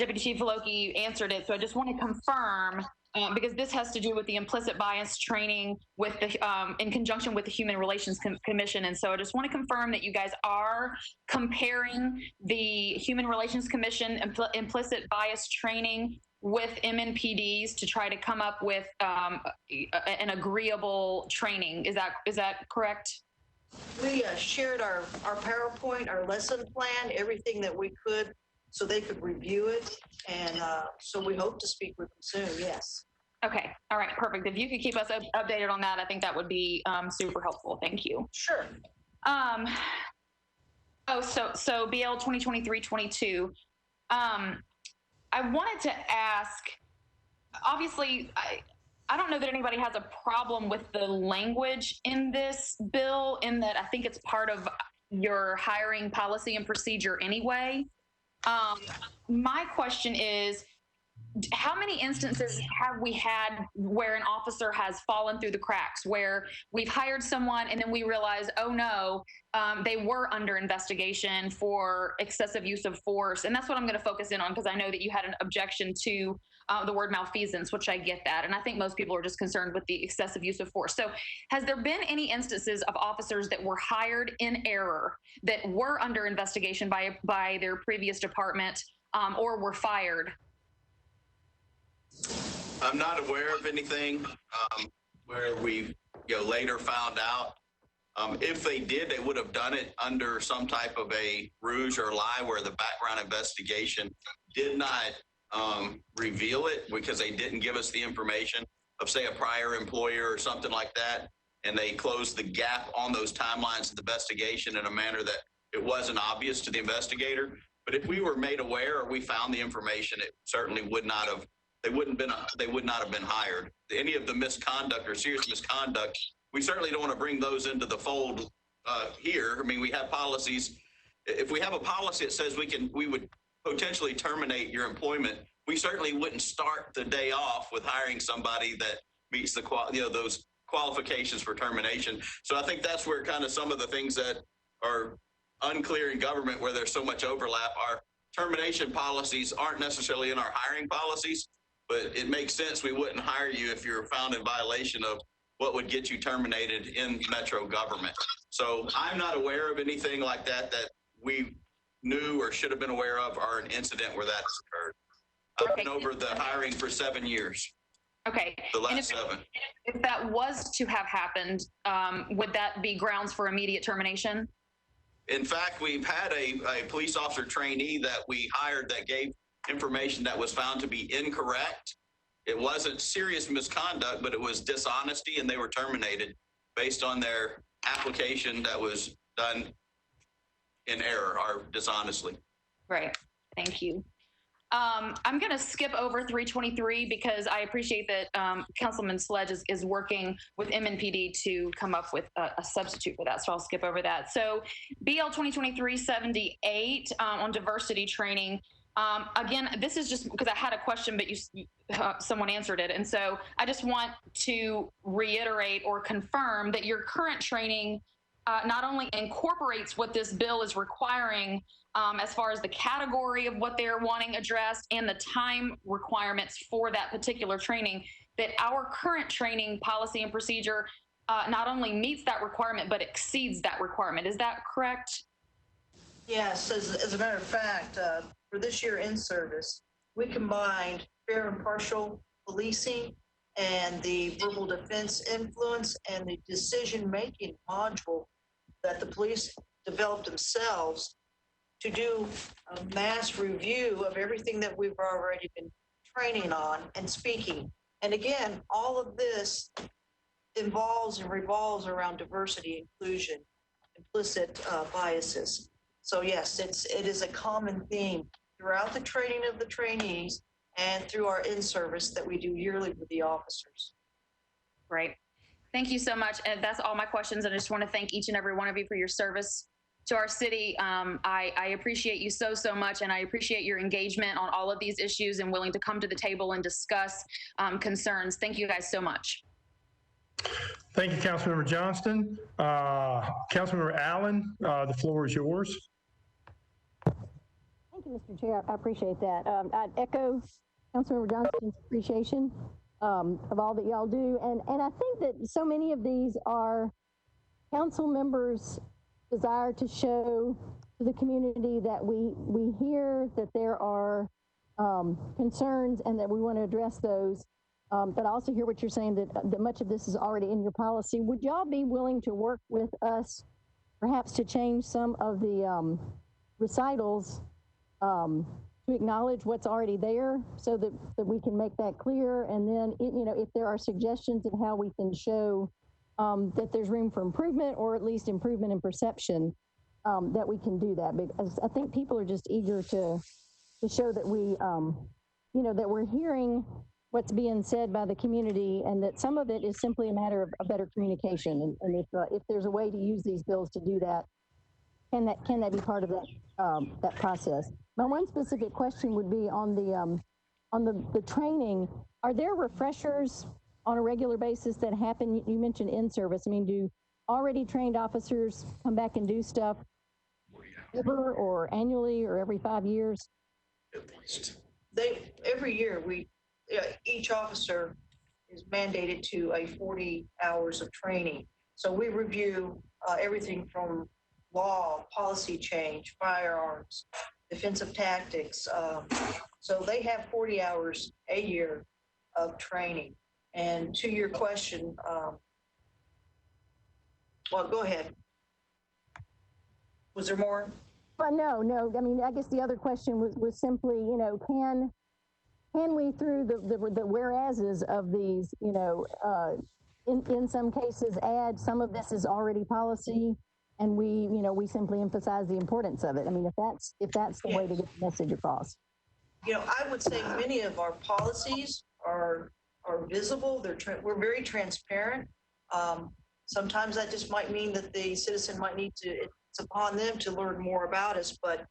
Speaker 7: Deputy Chief Loki answered it, so I just want to confirm, because this has to do with the implicit bias training with the in conjunction with the Human Relations Commission, and so I just want to confirm that you guys are comparing the Human Relations Commission implicit bias training with MNPDs to try to come up with an agreeable training. Is that correct?
Speaker 3: We shared our PowerPoint, our lesson plan, everything that we could so they could review it. And so we hope to speak with them soon, yes.
Speaker 7: Okay, all right, perfect. If you could keep us updated on that, I think that would be super helpful. Thank you.
Speaker 3: Sure.
Speaker 7: So BL 2023-22. I wanted to ask, obviously, I don't know that anybody has a problem with the language in this bill, in that I think it's part of your hiring policy and procedure anyway. My question is, how many instances have we had where an officer has fallen through the cracks, where we've hired someone and then we realize, oh no, they were under investigation for excessive use of force? And that's what I'm going to focus in on, because I know that you had an objection to the word malfeasance, which I get that. And I think most people are just concerned with the excessive use of force. So has there been any instances of officers that were hired in error that were under investigation by their previous department or were fired?
Speaker 4: I'm not aware of anything where we later found out. If they did, they would have done it under some type of a ruse or lie where the background investigation did not reveal it because they didn't give us the information of, say, a prior employer or something like that, and they closed the gap on those timelines of the investigation in a manner that it wasn't obvious to the investigator. But if we were made aware or we found the information, it certainly would not have. They would not have been hired. Any of the misconduct or serious misconduct, we certainly don't want to bring those into the fold here. I mean, we have policies. If we have a policy that says we would potentially terminate your employment, we certainly wouldn't start the day off with hiring somebody that meets the those qualifications for termination. So I think that's where kind of some of the things that are unclear in government, where there's so much overlap, our termination policies aren't necessarily in our hiring policies. But it makes sense we wouldn't hire you if you're found in violation of what would get you terminated in Metro government. So I'm not aware of anything like that we knew or should have been aware of, or an incident where that has occurred. I've been over the hiring for 7 years.
Speaker 7: Okay.
Speaker 4: The last 7.
Speaker 7: If that was to have happened, would that be grounds for immediate termination?
Speaker 4: In fact, we've had a police officer trainee that we hired that gave information that was found to be incorrect. It wasn't serious misconduct, but it was dishonesty, and they were terminated based on their application that was done in error or dishonestly.
Speaker 7: Right. Thank you. I'm going to skip over 323 because I appreciate that Councilman Sledge is working with MNPD to come up with a substitute for that. So I'll skip over that. So BL 2023-78 on diversity training. Again, this is just because I had a question, but someone answered it. And so I just want to reiterate or confirm that your current training not only incorporates what this bill is requiring as far as the category of what they're wanting addressed and the time requirements for that particular training, that our current training policy and procedure not only meets that requirement, but exceeds that requirement. Is that correct?
Speaker 3: Yes, as a matter of fact, for this year in service, we combined fair and partial policing and the verbal defense influence and the decision-making module that the police developed themselves to do a mass review of everything that we've already been training on and speaking. And again, all of this involves and revolves around diversity, inclusion, implicit biases. So yes, it is a common theme throughout the training of the trainees and through our in-service that we do yearly with the officers.
Speaker 7: Great. Thank you so much. And that's all my questions. And I just want to thank each and every one of you for your service to our city. I appreciate you so much, and I appreciate your engagement on all of these issues and willing to come to the table and discuss concerns. Thank you guys so much.
Speaker 1: Thank you, Councilmember Johnston. Councilmember Allen, the floor is yours.
Speaker 8: Thank you, Mr. Chair. I appreciate that. I'd echo Councilmember Johnston's appreciation of all that y'all do. And I think that so many of these are council members' desire to show to the community that we hear that there are concerns and that we want to address those. But I also hear what you're saying, that much of this is already in your policy. Would y'all be willing to work with us perhaps to change some of the recitals to acknowledge what's already there, so that we can make that clear? And then, if there are suggestions of how we can show that there's room for improvement, or at least improvement in perception, that we can do that. Because I think people are just eager to show that we, that we're hearing what's being said by the community, and that some of it is simply a matter of better communication. And if there's a way to use these bills to do that, can that be part of that process? My one specific question would be on the training. Are there refreshers on a regular basis that happen? You mentioned in service. I mean, do already trained officers come back and do stuff ever, or annually, or every 5 years?
Speaker 3: Every year each officer is mandated to a 40 hours of training. So we review everything from law, policy change, firearms, defensive tactics. So they have 40 hours a year of training. And to your question, well, go ahead. Was there more?
Speaker 8: Well, no. I mean, I guess the other question was simply, can we, through the whereases of these, in some cases add some of this is already policy, and we simply emphasize the importance of it. I mean, if that's the way to get the message across.
Speaker 3: I would say many of our policies are visible. We're very transparent. Sometimes that just might mean that the citizen might need to, it's upon them to learn more about us, but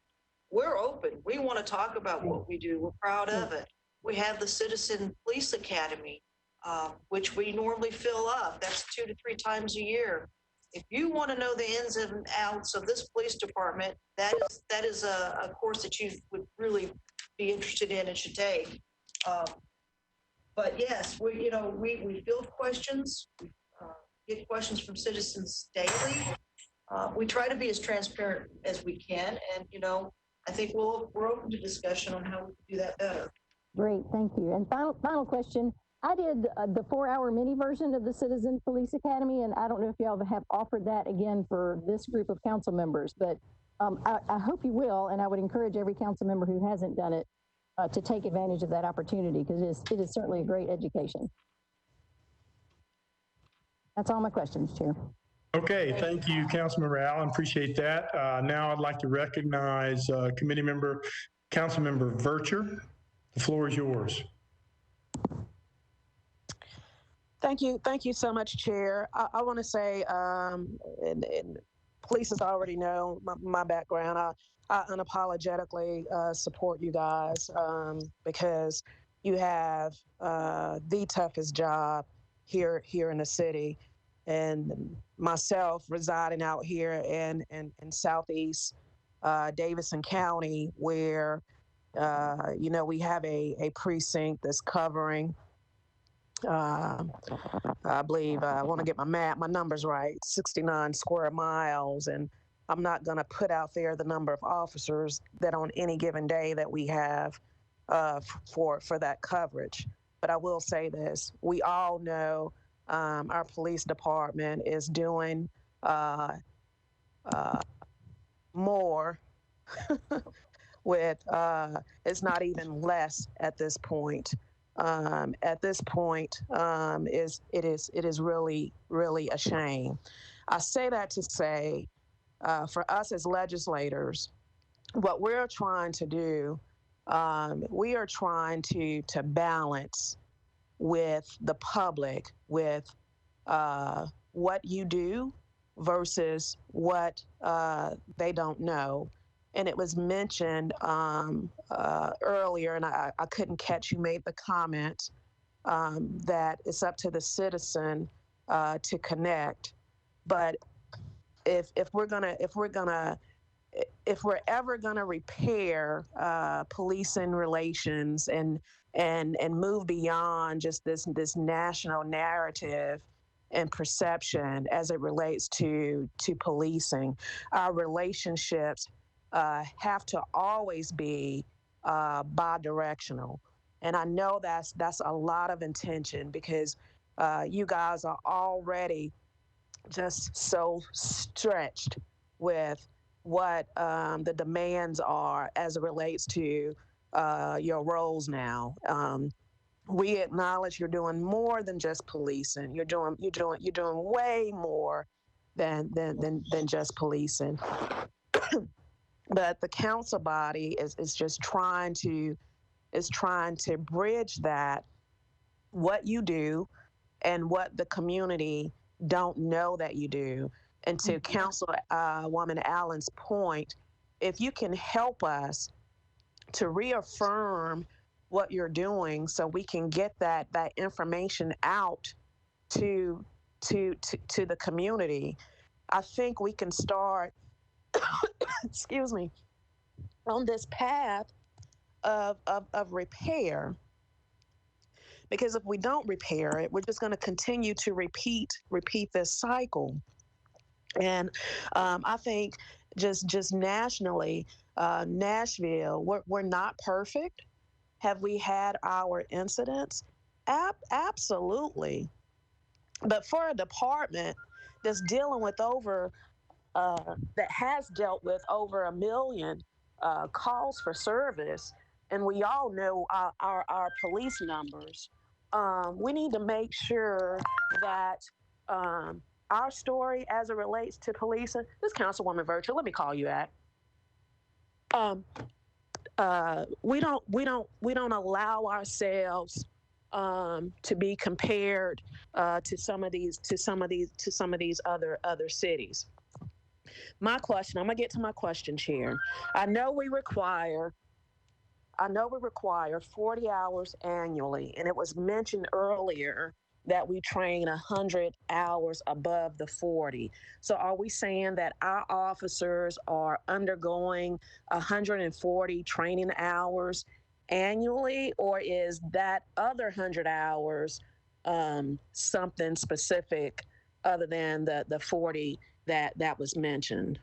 Speaker 3: we're open. We want to talk about what we do. We're proud of it. We have the Citizen Police Academy, which we normally fill up. That's 2 to 3 times a year. If you want to know the ins and outs of this police department, that is a course that you would really be interested in and should take. But yes, we field questions. We get questions from citizens daily. We try to be as transparent as we can, and I think we're open to discussion on how we can do that better.
Speaker 8: Great, thank you. And final question. I did the 4-hour mini version of the Citizen Police Academy, and I don't know if y'all have offered that again for this group of council members, but I hope you will, and I would encourage every council member who hasn't done it to take advantage of that opportunity, because it is certainly a great education. That's all my questions, Chair.
Speaker 1: Okay, thank you, Councilmember Allen. Appreciate that. Now I'd like to recognize committee member, Councilmember Vercher. The floor is yours.
Speaker 9: Thank you so much, Chair. I want to say, and police already know my background. I unapologetically support you guys because you have the toughest job here in the city. And myself residing out here in Southeast Davidson County, where we have a precinct that's covering, I believe, I want to get my numbers right, 69 square miles. And I'm not going to put out there the number of officers that on any given day that we have for that coverage. But I will say this: we all know our police department is doing more with it's not even less at this point. At this point, it is really a shame. I say that to say, for us as legislators, what we're trying to do, we are trying to balance with the public, with what you do versus what they don't know. And it was mentioned earlier, and I couldn't catch who made the comment, that it's up to the citizen to connect. But if we're gonna if we're ever going to repair policing relations and move beyond just this national narrative and perception as it relates to policing, our relationships have to always be bi-directional. And I know that's a lot of intention because you guys are already just so stretched with what the demands are as it relates to your roles now. We acknowledge you're doing more than just policing. You're doing way more than just policing. But the council body is just trying to bridge that, what you do and what the community don't know that you do. And to Councilwoman Allen's point, if you can help us to reaffirm what you're doing so we can get that information out to the community, I think we can start excuse me, on this path of repair. Because if we don't repair it, we're just going to continue to repeat this cycle. And I think just nationally, Nashville, we're not perfect. Have we had our incidents? Absolutely. But for a department that's dealing with that has dealt with over 1 million calls for service, and we all know our police numbers, we need to make sure that our story as it relates to policing, this Councilwoman Virtue, let me call you at. We don't allow ourselves to be compared to some of these other cities. My question, I'm gonna get to my question, Chair. I know we require 40 hours annually, and it was mentioned earlier that we train 100 hours above the 40. So are we saying that our officers are undergoing 140 training hours annually, or is that other 100 hours something specific other than the 40 that was mentioned?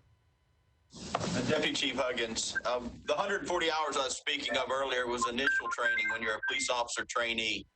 Speaker 4: Deputy Chief Huggins, the 140 hours I was speaking of earlier was initial training when you're a police officer trainee.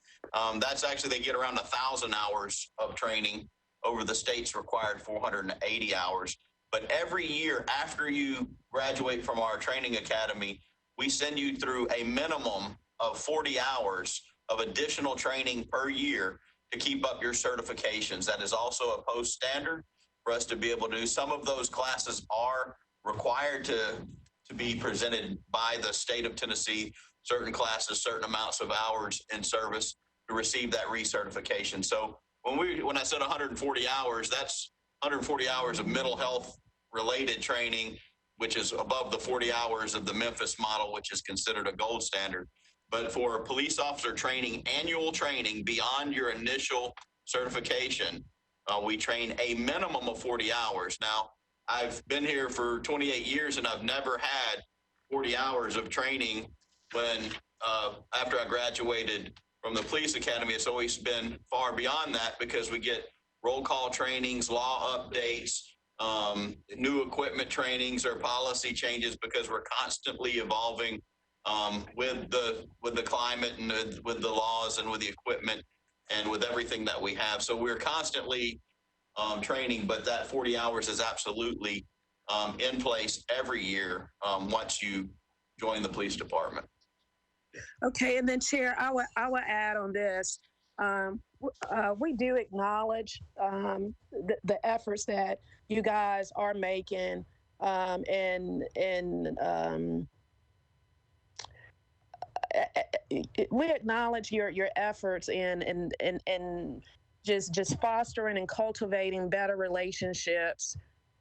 Speaker 4: That's actually, they get around 1,000 hours of training over the state's required 480 hours. But every year after you graduate from our training academy, we send you through a minimum of 40 hours of additional training per year to keep up your certifications. That is also a post standard for us to be able to do. Some of those classes are required to be presented by the state of Tennessee, certain classes, certain amounts of hours in service to receive that recertification. So when I said 140 hours, that's 140 hours of mental health related training, which is above the 40 hours of the Memphis model, which is considered a gold standard. But for police officer training, annual training beyond your initial certification, we train a minimum of 40 hours. Now, I've been here for 28 years and I've never had 40 hours of training when, after I graduated from the police academy. It's always been far beyond that because we get roll call trainings, law updates, new equipment trainings or policy changes because we're constantly evolving with the climate and with the laws and with the equipment and with everything that we have. So we're constantly training, but that 40 hours is absolutely in place every year once you join the police department.
Speaker 9: Okay, and then Chair, I will add on this. We do acknowledge the efforts that you guys are making, and we acknowledge your efforts in just fostering and cultivating better relationships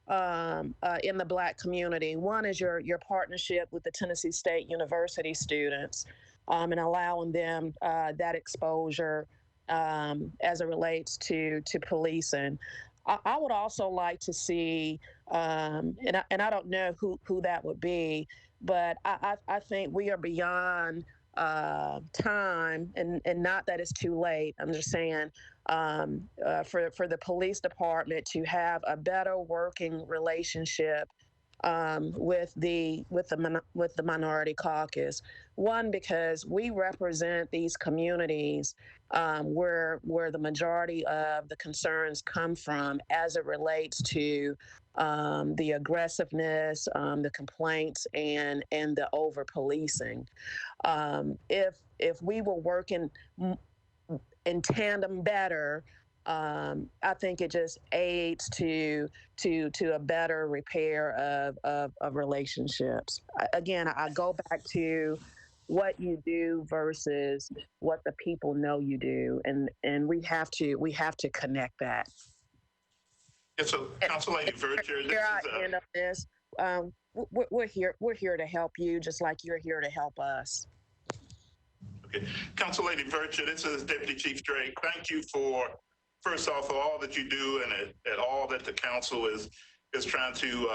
Speaker 9: in the Black community. One is your partnership with the Tennessee State University students and allowing them that exposure as it relates to policing. I would also like to see, and I don't know who that would be, but I think we are beyond time, and not that it's too late. I'm just saying for the police department to have a better working relationship with the minority caucus. One, because we represent these communities where the majority of the concerns come from as it relates to the aggressiveness, the complaints, and the over policing. If we were working in tandem better, I think it just aids to a better repair of relationships. Again, I go back to what you do versus what the people know you do, and we have to connect that.
Speaker 10: Yeah, so Council Lady Verger,
Speaker 9: End of this. We're here to help you, just like you're here to help us.
Speaker 10: Okay, Council Lady Verger, this is Deputy Chief Drake. Thank you for, first off, for all that you do and at all that the council is trying to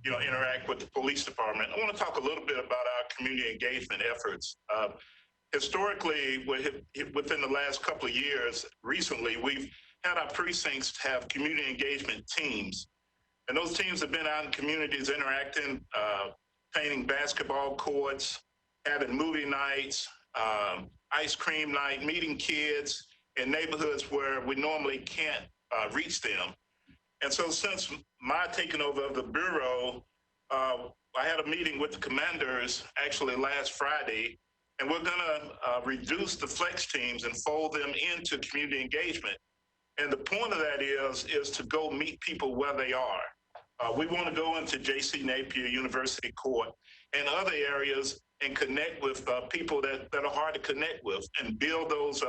Speaker 10: interact with the police department. I want to talk a little bit about our community engagement efforts. Historically, within the last couple of years, recently, we've had our precincts have community engagement teams. And those teams have been out in communities interacting, painting basketball courts, having movie nights, ice cream night, meeting kids in neighborhoods where we normally can't reach them. And so since my taking over of the Bureau, I had a meeting with the commanders actually last Friday, and we're gonna reduce the flex teams and fold them into community engagement. And the point of that is to go meet people where they are. We want to go into J.C. Napier University Court and other areas and connect with people that are hard to connect with and build those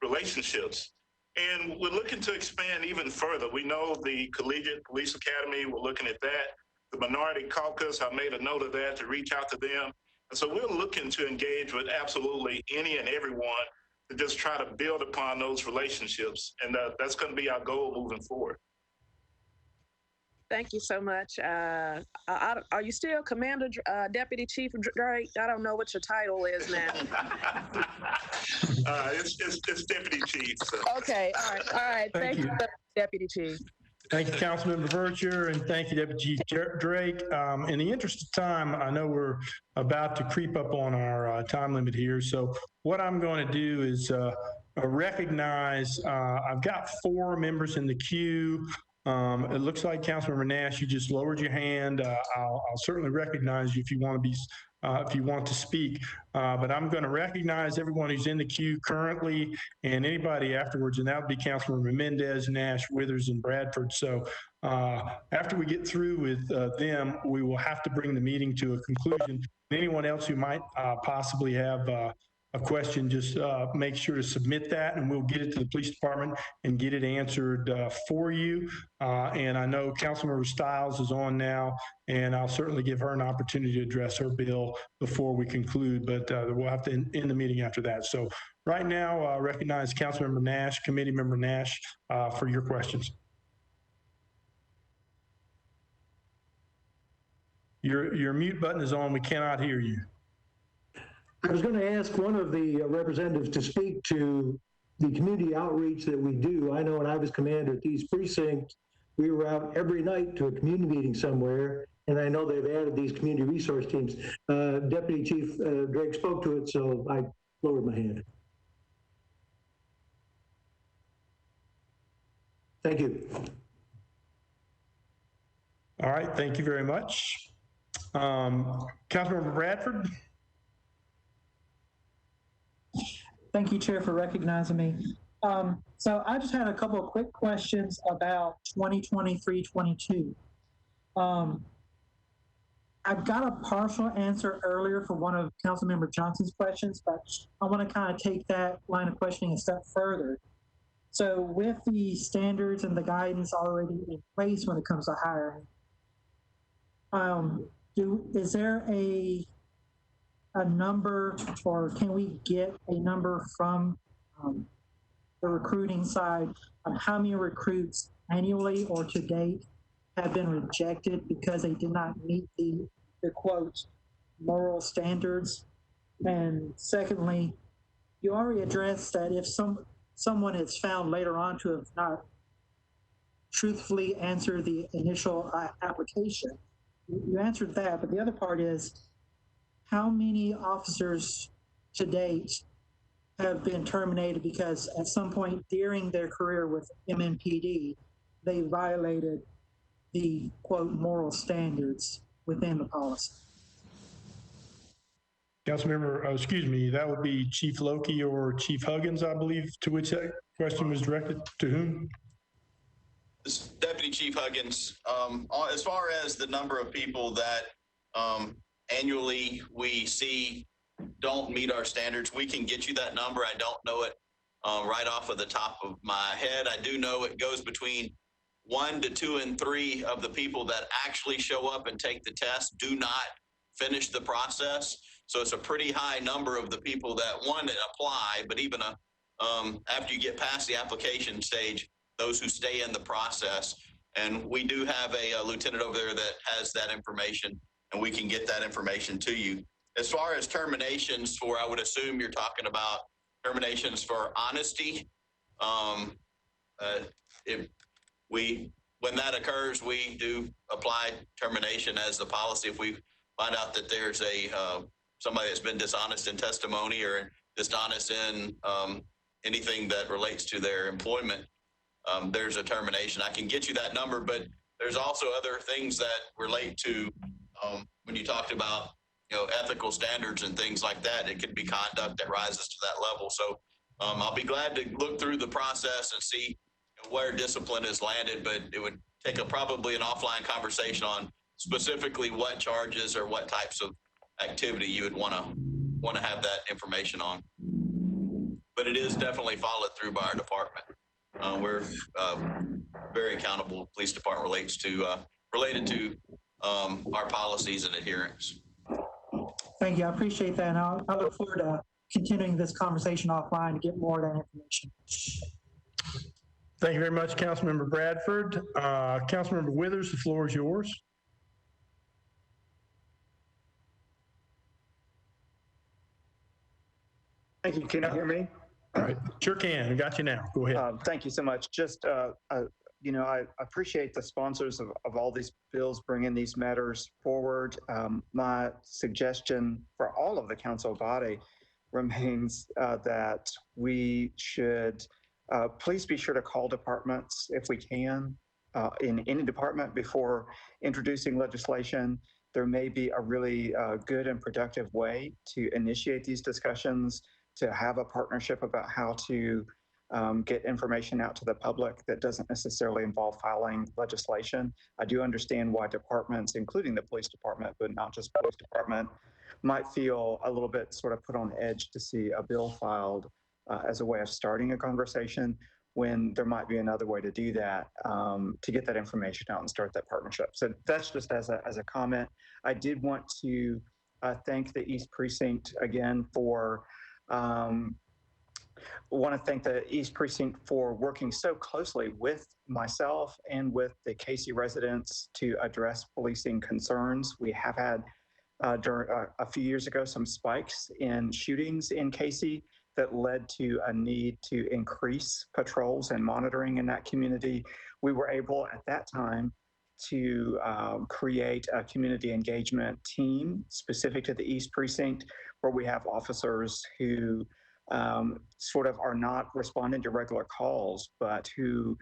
Speaker 10: relationships. And we're looking to expand even further. We know the Collegiate Police Academy, we're looking at that. The Minority Caucus, I made a note of that to reach out to them. And so we're looking to engage with absolutely any and everyone to just try to build upon those relationships. And that's going to be our goal moving forward.
Speaker 9: Thank you so much. Are you still Commander Deputy Chief Drake? I don't know what your title is now.
Speaker 10: It's Deputy Chief. So.
Speaker 9: Okay. All right. Thank you, Deputy Chief.
Speaker 1: Thank you, Councilmember Vercher, and thank you, Deputy Chief Drake. In the interest of time, I know we're about to creep up on our time limit here. So what I'm going to do is recognize, I've got 4 members in the queue. It looks like Councilmember Nash, you just lowered your hand. I'll certainly recognize you if you want to speak. But I'm going to recognize everyone who's in the queue currently and anybody afterwards, and that would be Councilmember Mendez, Nash, Withers, and Bradford. So after we get through with them, we will have to bring the meeting to a conclusion. Anyone else who might possibly have a question, just make sure to submit that and we'll get it to the police department and get it answered for you. And I know Councilmember Stiles is on now, and I'll certainly give her an opportunity to address her bill before we conclude, but we'll have to end the meeting after that. So right now, I recognize Councilmember Nash, Committee Member Nash, for your questions. Your mute button is on. We cannot hear you.
Speaker 11: I was going to ask one of the representatives to speak to the community outreach that we do. I know when I was commander at these precincts, we were out every night to a community meeting somewhere, and I know they've added these community resource teams. Deputy Chief Drake spoke to it, so I lowered my hand. Thank you.
Speaker 1: All right, thank you very much. Councilmember Bradford.
Speaker 12: Thank you, Chair, for recognizing me. So I just had a couple of quick questions about 2023-22. I got a partial answer earlier for one of Councilmember Johnson's questions, but I want to kind of take that line of questioning a step further. So with the standards and the guidance already in place when it comes to hiring, is there a number, or can we get a number from the recruiting side on how many recruits annually or to date have been rejected because they did not meet the quote, moral standards? And secondly, you already addressed that if someone is found later on to have not truthfully answered the initial application, you answered that, but the other part is, how many officers to date have been terminated because at some point during their career with MMPD, they violated the quote moral standards within the policy?
Speaker 1: Councilmember, excuse me, that would be Chief Loki or Chief Huggins, I believe, to which that question was directed. To whom?
Speaker 4: This is Deputy Chief Huggins. As far as the number of people that annually we see don't meet our standards, we can get you that number. I don't know it right off of the top of my head. I do know it goes between 1 to 2 and 3 of the people that actually show up and take the test do not finish the process. So it's a pretty high number of the people that apply, but even after you get past the application stage, those who stay in the process. And we do have a lieutenant over there that has that information, and we can get that information to you. As far as terminations for, I would assume you're talking about terminations for honesty. When that occurs, we do apply termination as the policy. If we find out that there's somebody that's been dishonest in testimony or dishonest in anything that relates to their employment, there's a termination. I can get you that number, but there's also other things that relate to when you talked about ethical standards and things like that. It could be conduct that rises to that level. So I'll be glad to look through the process and see where discipline is landed, but it would take probably an offline conversation on specifically what charges or what types of activity you would want to have that information on. But it is definitely followed through by our department. We're very accountable police department related to our policies and adherence.
Speaker 12: Thank you. I appreciate that. And I look forward to continuing this conversation offline to get more of that information.
Speaker 1: Thank you very much, Councilmember Bradford. Councilmember Withers, the floor is yours.
Speaker 13: Thank you. Can you hear me?
Speaker 1: All right. Sure can. I got you now. Go ahead.
Speaker 13: Thank you so much. Just, I appreciate the sponsors of all these bills bringing these matters forward. My suggestion for all of the council body remains that we should please be sure to call departments if we can in any department before introducing legislation. There may be a really good and productive way to initiate these discussions, to have a partnership about how to get information out to the public that doesn't necessarily involve filing legislation. I do understand why departments, including the police department, but not just police department, might feel a little bit sort of put on edge to see a bill filed as a way of starting a conversation, when there might be another way to do that, to get that information out and start that partnership. So that's just as a comment. I did want to thank the East Precinct again for working so closely with myself and with the Casey residents to address policing concerns. We have had a few years ago some spikes in shootings in Casey that led to a need to increase patrols and monitoring in that community. We were able at that time to create a community engagement team specific to the East Precinct, where we have officers who sort of are not responding to regular calls, but who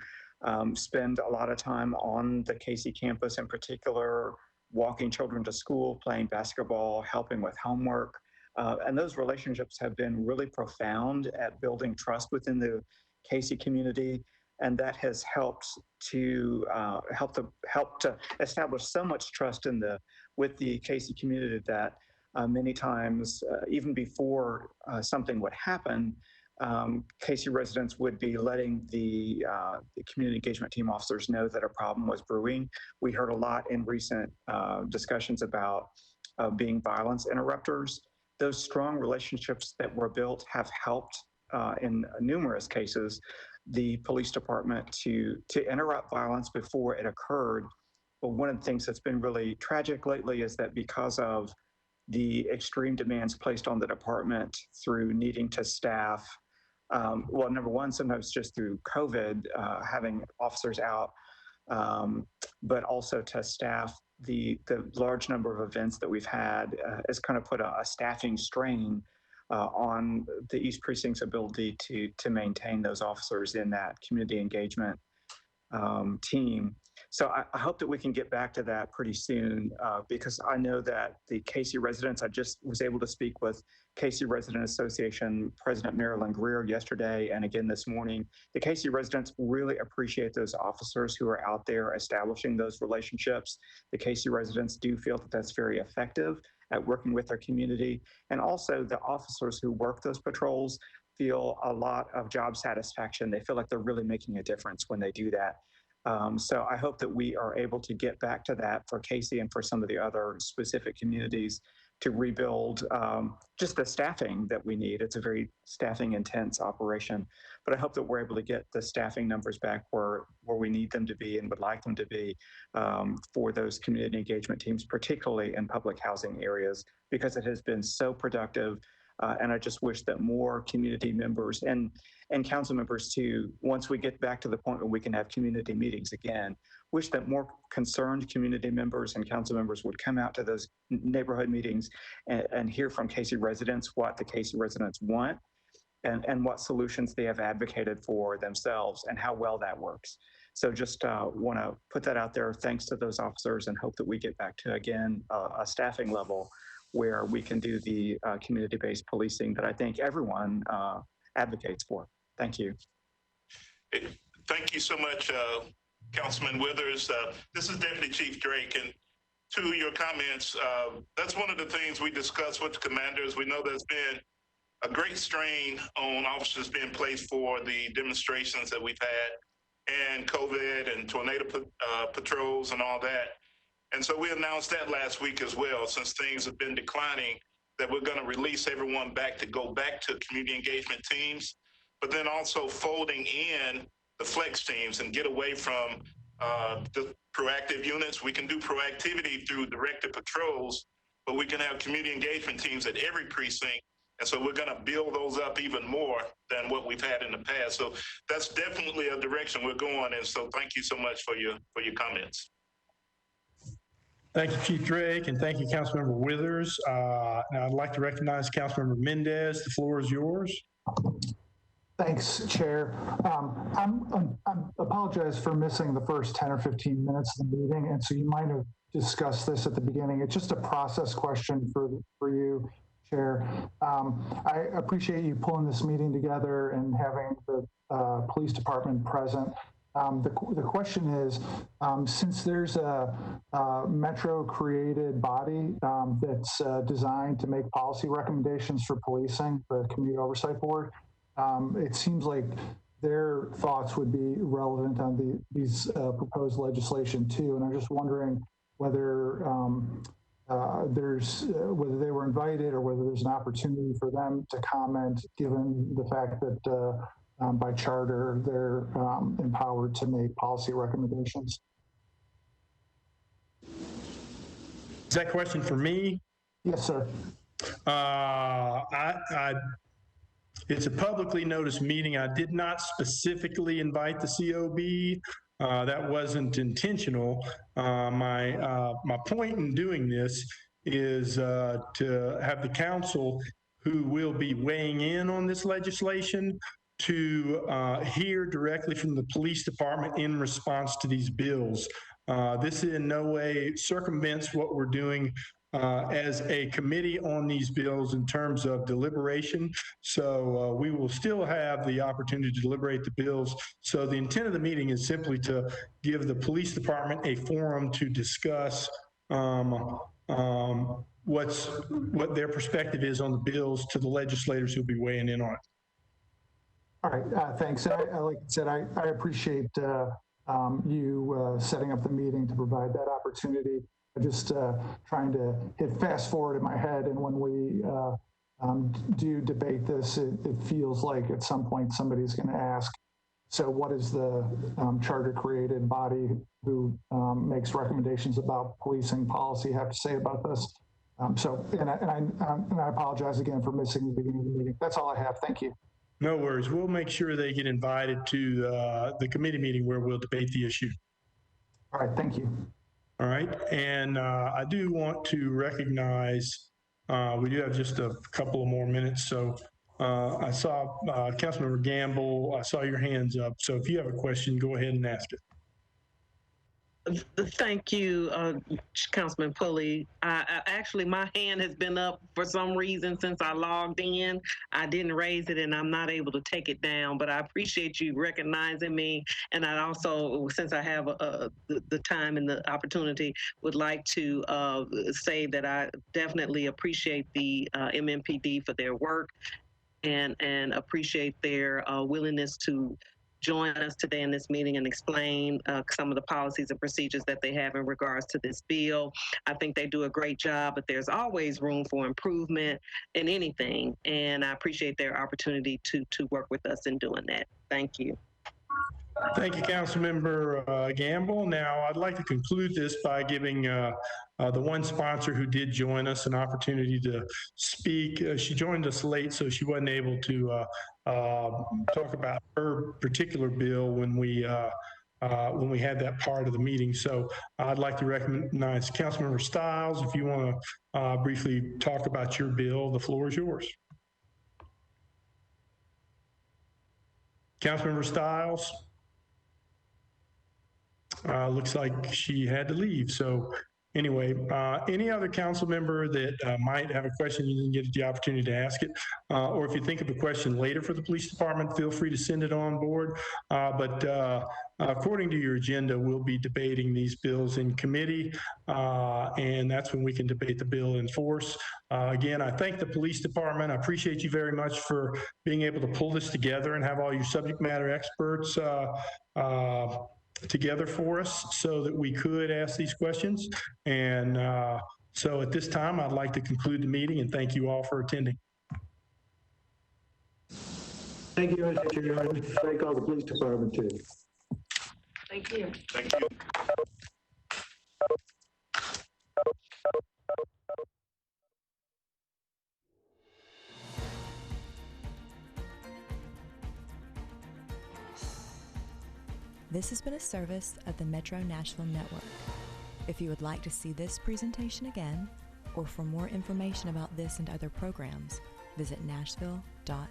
Speaker 13: spend a lot of time on the Casey campus, in particular, walking children to school, playing basketball, helping with homework. And those relationships have been really profound at building trust within the Casey community. And that has helped to establish so much trust with the Casey community that many times, even before something would happen, Casey residents would be letting the community engagement team officers know that a problem was brewing. We heard a lot in recent discussions about being violence interrupters. Those strong relationships that were built have helped in numerous cases the police department to interrupt violence before it occurred. But one of the things that's been really tragic lately is that because of the extreme demands placed on the department through needing to staff, well, number one, sometimes just through COVID, having officers out, but also to staff the large number of events that we've had has kind of put a staffing strain on the East Precinct's ability to maintain those officers in that community engagement team. So I hope that we can get back to that pretty soon because I know that the Casey residents, I just was able to speak with Casey Resident Association President Marilyn Greer yesterday and again this morning. The Casey residents really appreciate those officers who are out there establishing those relationships. The Casey residents do feel that that's very effective at working with their community. And also the officers who work those patrols feel a lot of job satisfaction. They feel like they're really making a difference when they do that. So I hope that we are able to get back to that for Casey and for some of the other specific communities to rebuild just the staffing that we need. It's a very staffing intense operation, but I hope that we're able to get the staffing numbers back where we need them to be and would like them to be for those community engagement teams, particularly in public housing areas, because it has been so productive. And I just wish that more community members and council members too, once we get back to the point where we can have community meetings again, wish that more concerned community members and council members would come out to those neighborhood meetings and hear from Casey residents what the Casey residents want and what solutions they have advocated for themselves and how well that works. So just want to put that out there. Thanks to those officers and hope that we get back to, again, a staffing level where we can do the community-based policing that I think everyone advocates for. Thank you.
Speaker 10: Thank you so much, Councilman Withers. This is Deputy Chief Drake, and to your comments, that's one of the things we discussed with the commanders. We know there's been a great strain on officers being placed for the demonstrations that we've had and COVID and tornado patrols and all that. And so we announced that last week as well, since things have been declining, that we're going to release everyone back to go back to community engagement teams, but then also folding in the flex teams and get away from the proactive units. We can do proactivity through directed patrols, but we can have community engagement teams at every precinct. And so we're going to build those up even more than what we've had in the past. So that's definitely a direction we're going. And so thank you so much for your comments.
Speaker 1: Thank you, Chief Drake, and thank you, Councilmember Withers. Now I'd like to recognize Councilmember Mendez. The floor is yours.
Speaker 14: Thanks, Chair. I apologize for missing the first 10 or 15 minutes of the meeting, and so you might have discussed this at the beginning. It's just a process question for you, Chair. I appreciate you pulling this meeting together and having the police department present. The question is, since there's a Metro created body that's designed to make policy recommendations for policing, the Community Oversight Board, it seems like their thoughts would be relevant on these proposed legislation too. And I'm just wondering whether whether they were invited or whether there's an opportunity for them to comment, given the fact that by charter, they're empowered to make policy recommendations.
Speaker 1: Is that question for me?
Speaker 14: Yes, sir.
Speaker 1: It's a publicly noticed meeting. I did not specifically invite the COB. That wasn't intentional. My point in doing this is to have the council who will be weighing in on this legislation to hear directly from the police department in response to these bills. This in no way circumvents what we're doing as a committee on these bills in terms of deliberation. So we will still have the opportunity to deliberate the bills. So the intent of the meeting is simply to give the police department a forum to discuss what their perspective is on the bills to the legislators who'll be weighing in on it.
Speaker 14: All right, thanks. Like I said, I appreciate you setting up the meeting to provide that opportunity. I'm just trying to hit fast forward in my head, and when we do debate this, it feels like at some point somebody's going to ask, So what is the charter-created body who makes recommendations about policing policy have to say about this? And I apologize again for missing the beginning of the meeting. That's all I have. Thank you.
Speaker 1: No worries. We'll make sure they get invited to the committee meeting where we'll debate the issue.
Speaker 14: All right. Thank you.
Speaker 1: All right. And I do want to recognize, we do have just a couple of more minutes. So I saw Councilmember Gamble, I saw your hands up. So if you have a question, go ahead and ask it.
Speaker 15: Thank you, Councilman Pulley. Actually, my hand has been up for some reason since I logged in. I didn't raise it and I'm not able to take it down, but I appreciate you recognizing me. And I also, since I have the time and the opportunity, would like to say that I definitely appreciate the MMPD for their work and appreciate their willingness to join us today in this meeting and explain some of the policies and procedures that they have in regards to this bill. I think they do a great job, but there's always room for improvement in anything. And I appreciate their opportunity to work with us in doing that. Thank you.
Speaker 1: Thank you, Councilmember Gamble. Now, I'd like to conclude this by giving the one sponsor who did join us an opportunity to speak. She joined us late, so she wasn't able to talk about her particular bill when we had that part of the meeting. So I'd like to recognize Councilmember Stiles. If you want to briefly talk about your bill, the floor is yours. Councilmember Stiles. Looks like she had to leave. So anyway, any other council member that might have a question, you didn't get the opportunity to ask it. Or if you think of a question later for the police department, feel free to send it on board. But according to your agenda, we'll be debating these bills in committee. And that's when we can debate the bill in force. Again, I thank the police department. I appreciate you very much for being able to pull this together and have all your subject matter experts together for us so that we could ask these questions. And so at this time, I'd like to conclude the meeting and thank you all for attending.
Speaker 11: Thank you, Mr. Chairman. Thank all the police department too.
Speaker 3: Thank you.
Speaker 10: Thank you.
Speaker 16: This has been a service of the Metro Nashville Network. If you would like to see this presentation again, or for more information about this and other programs, visit nashville.org.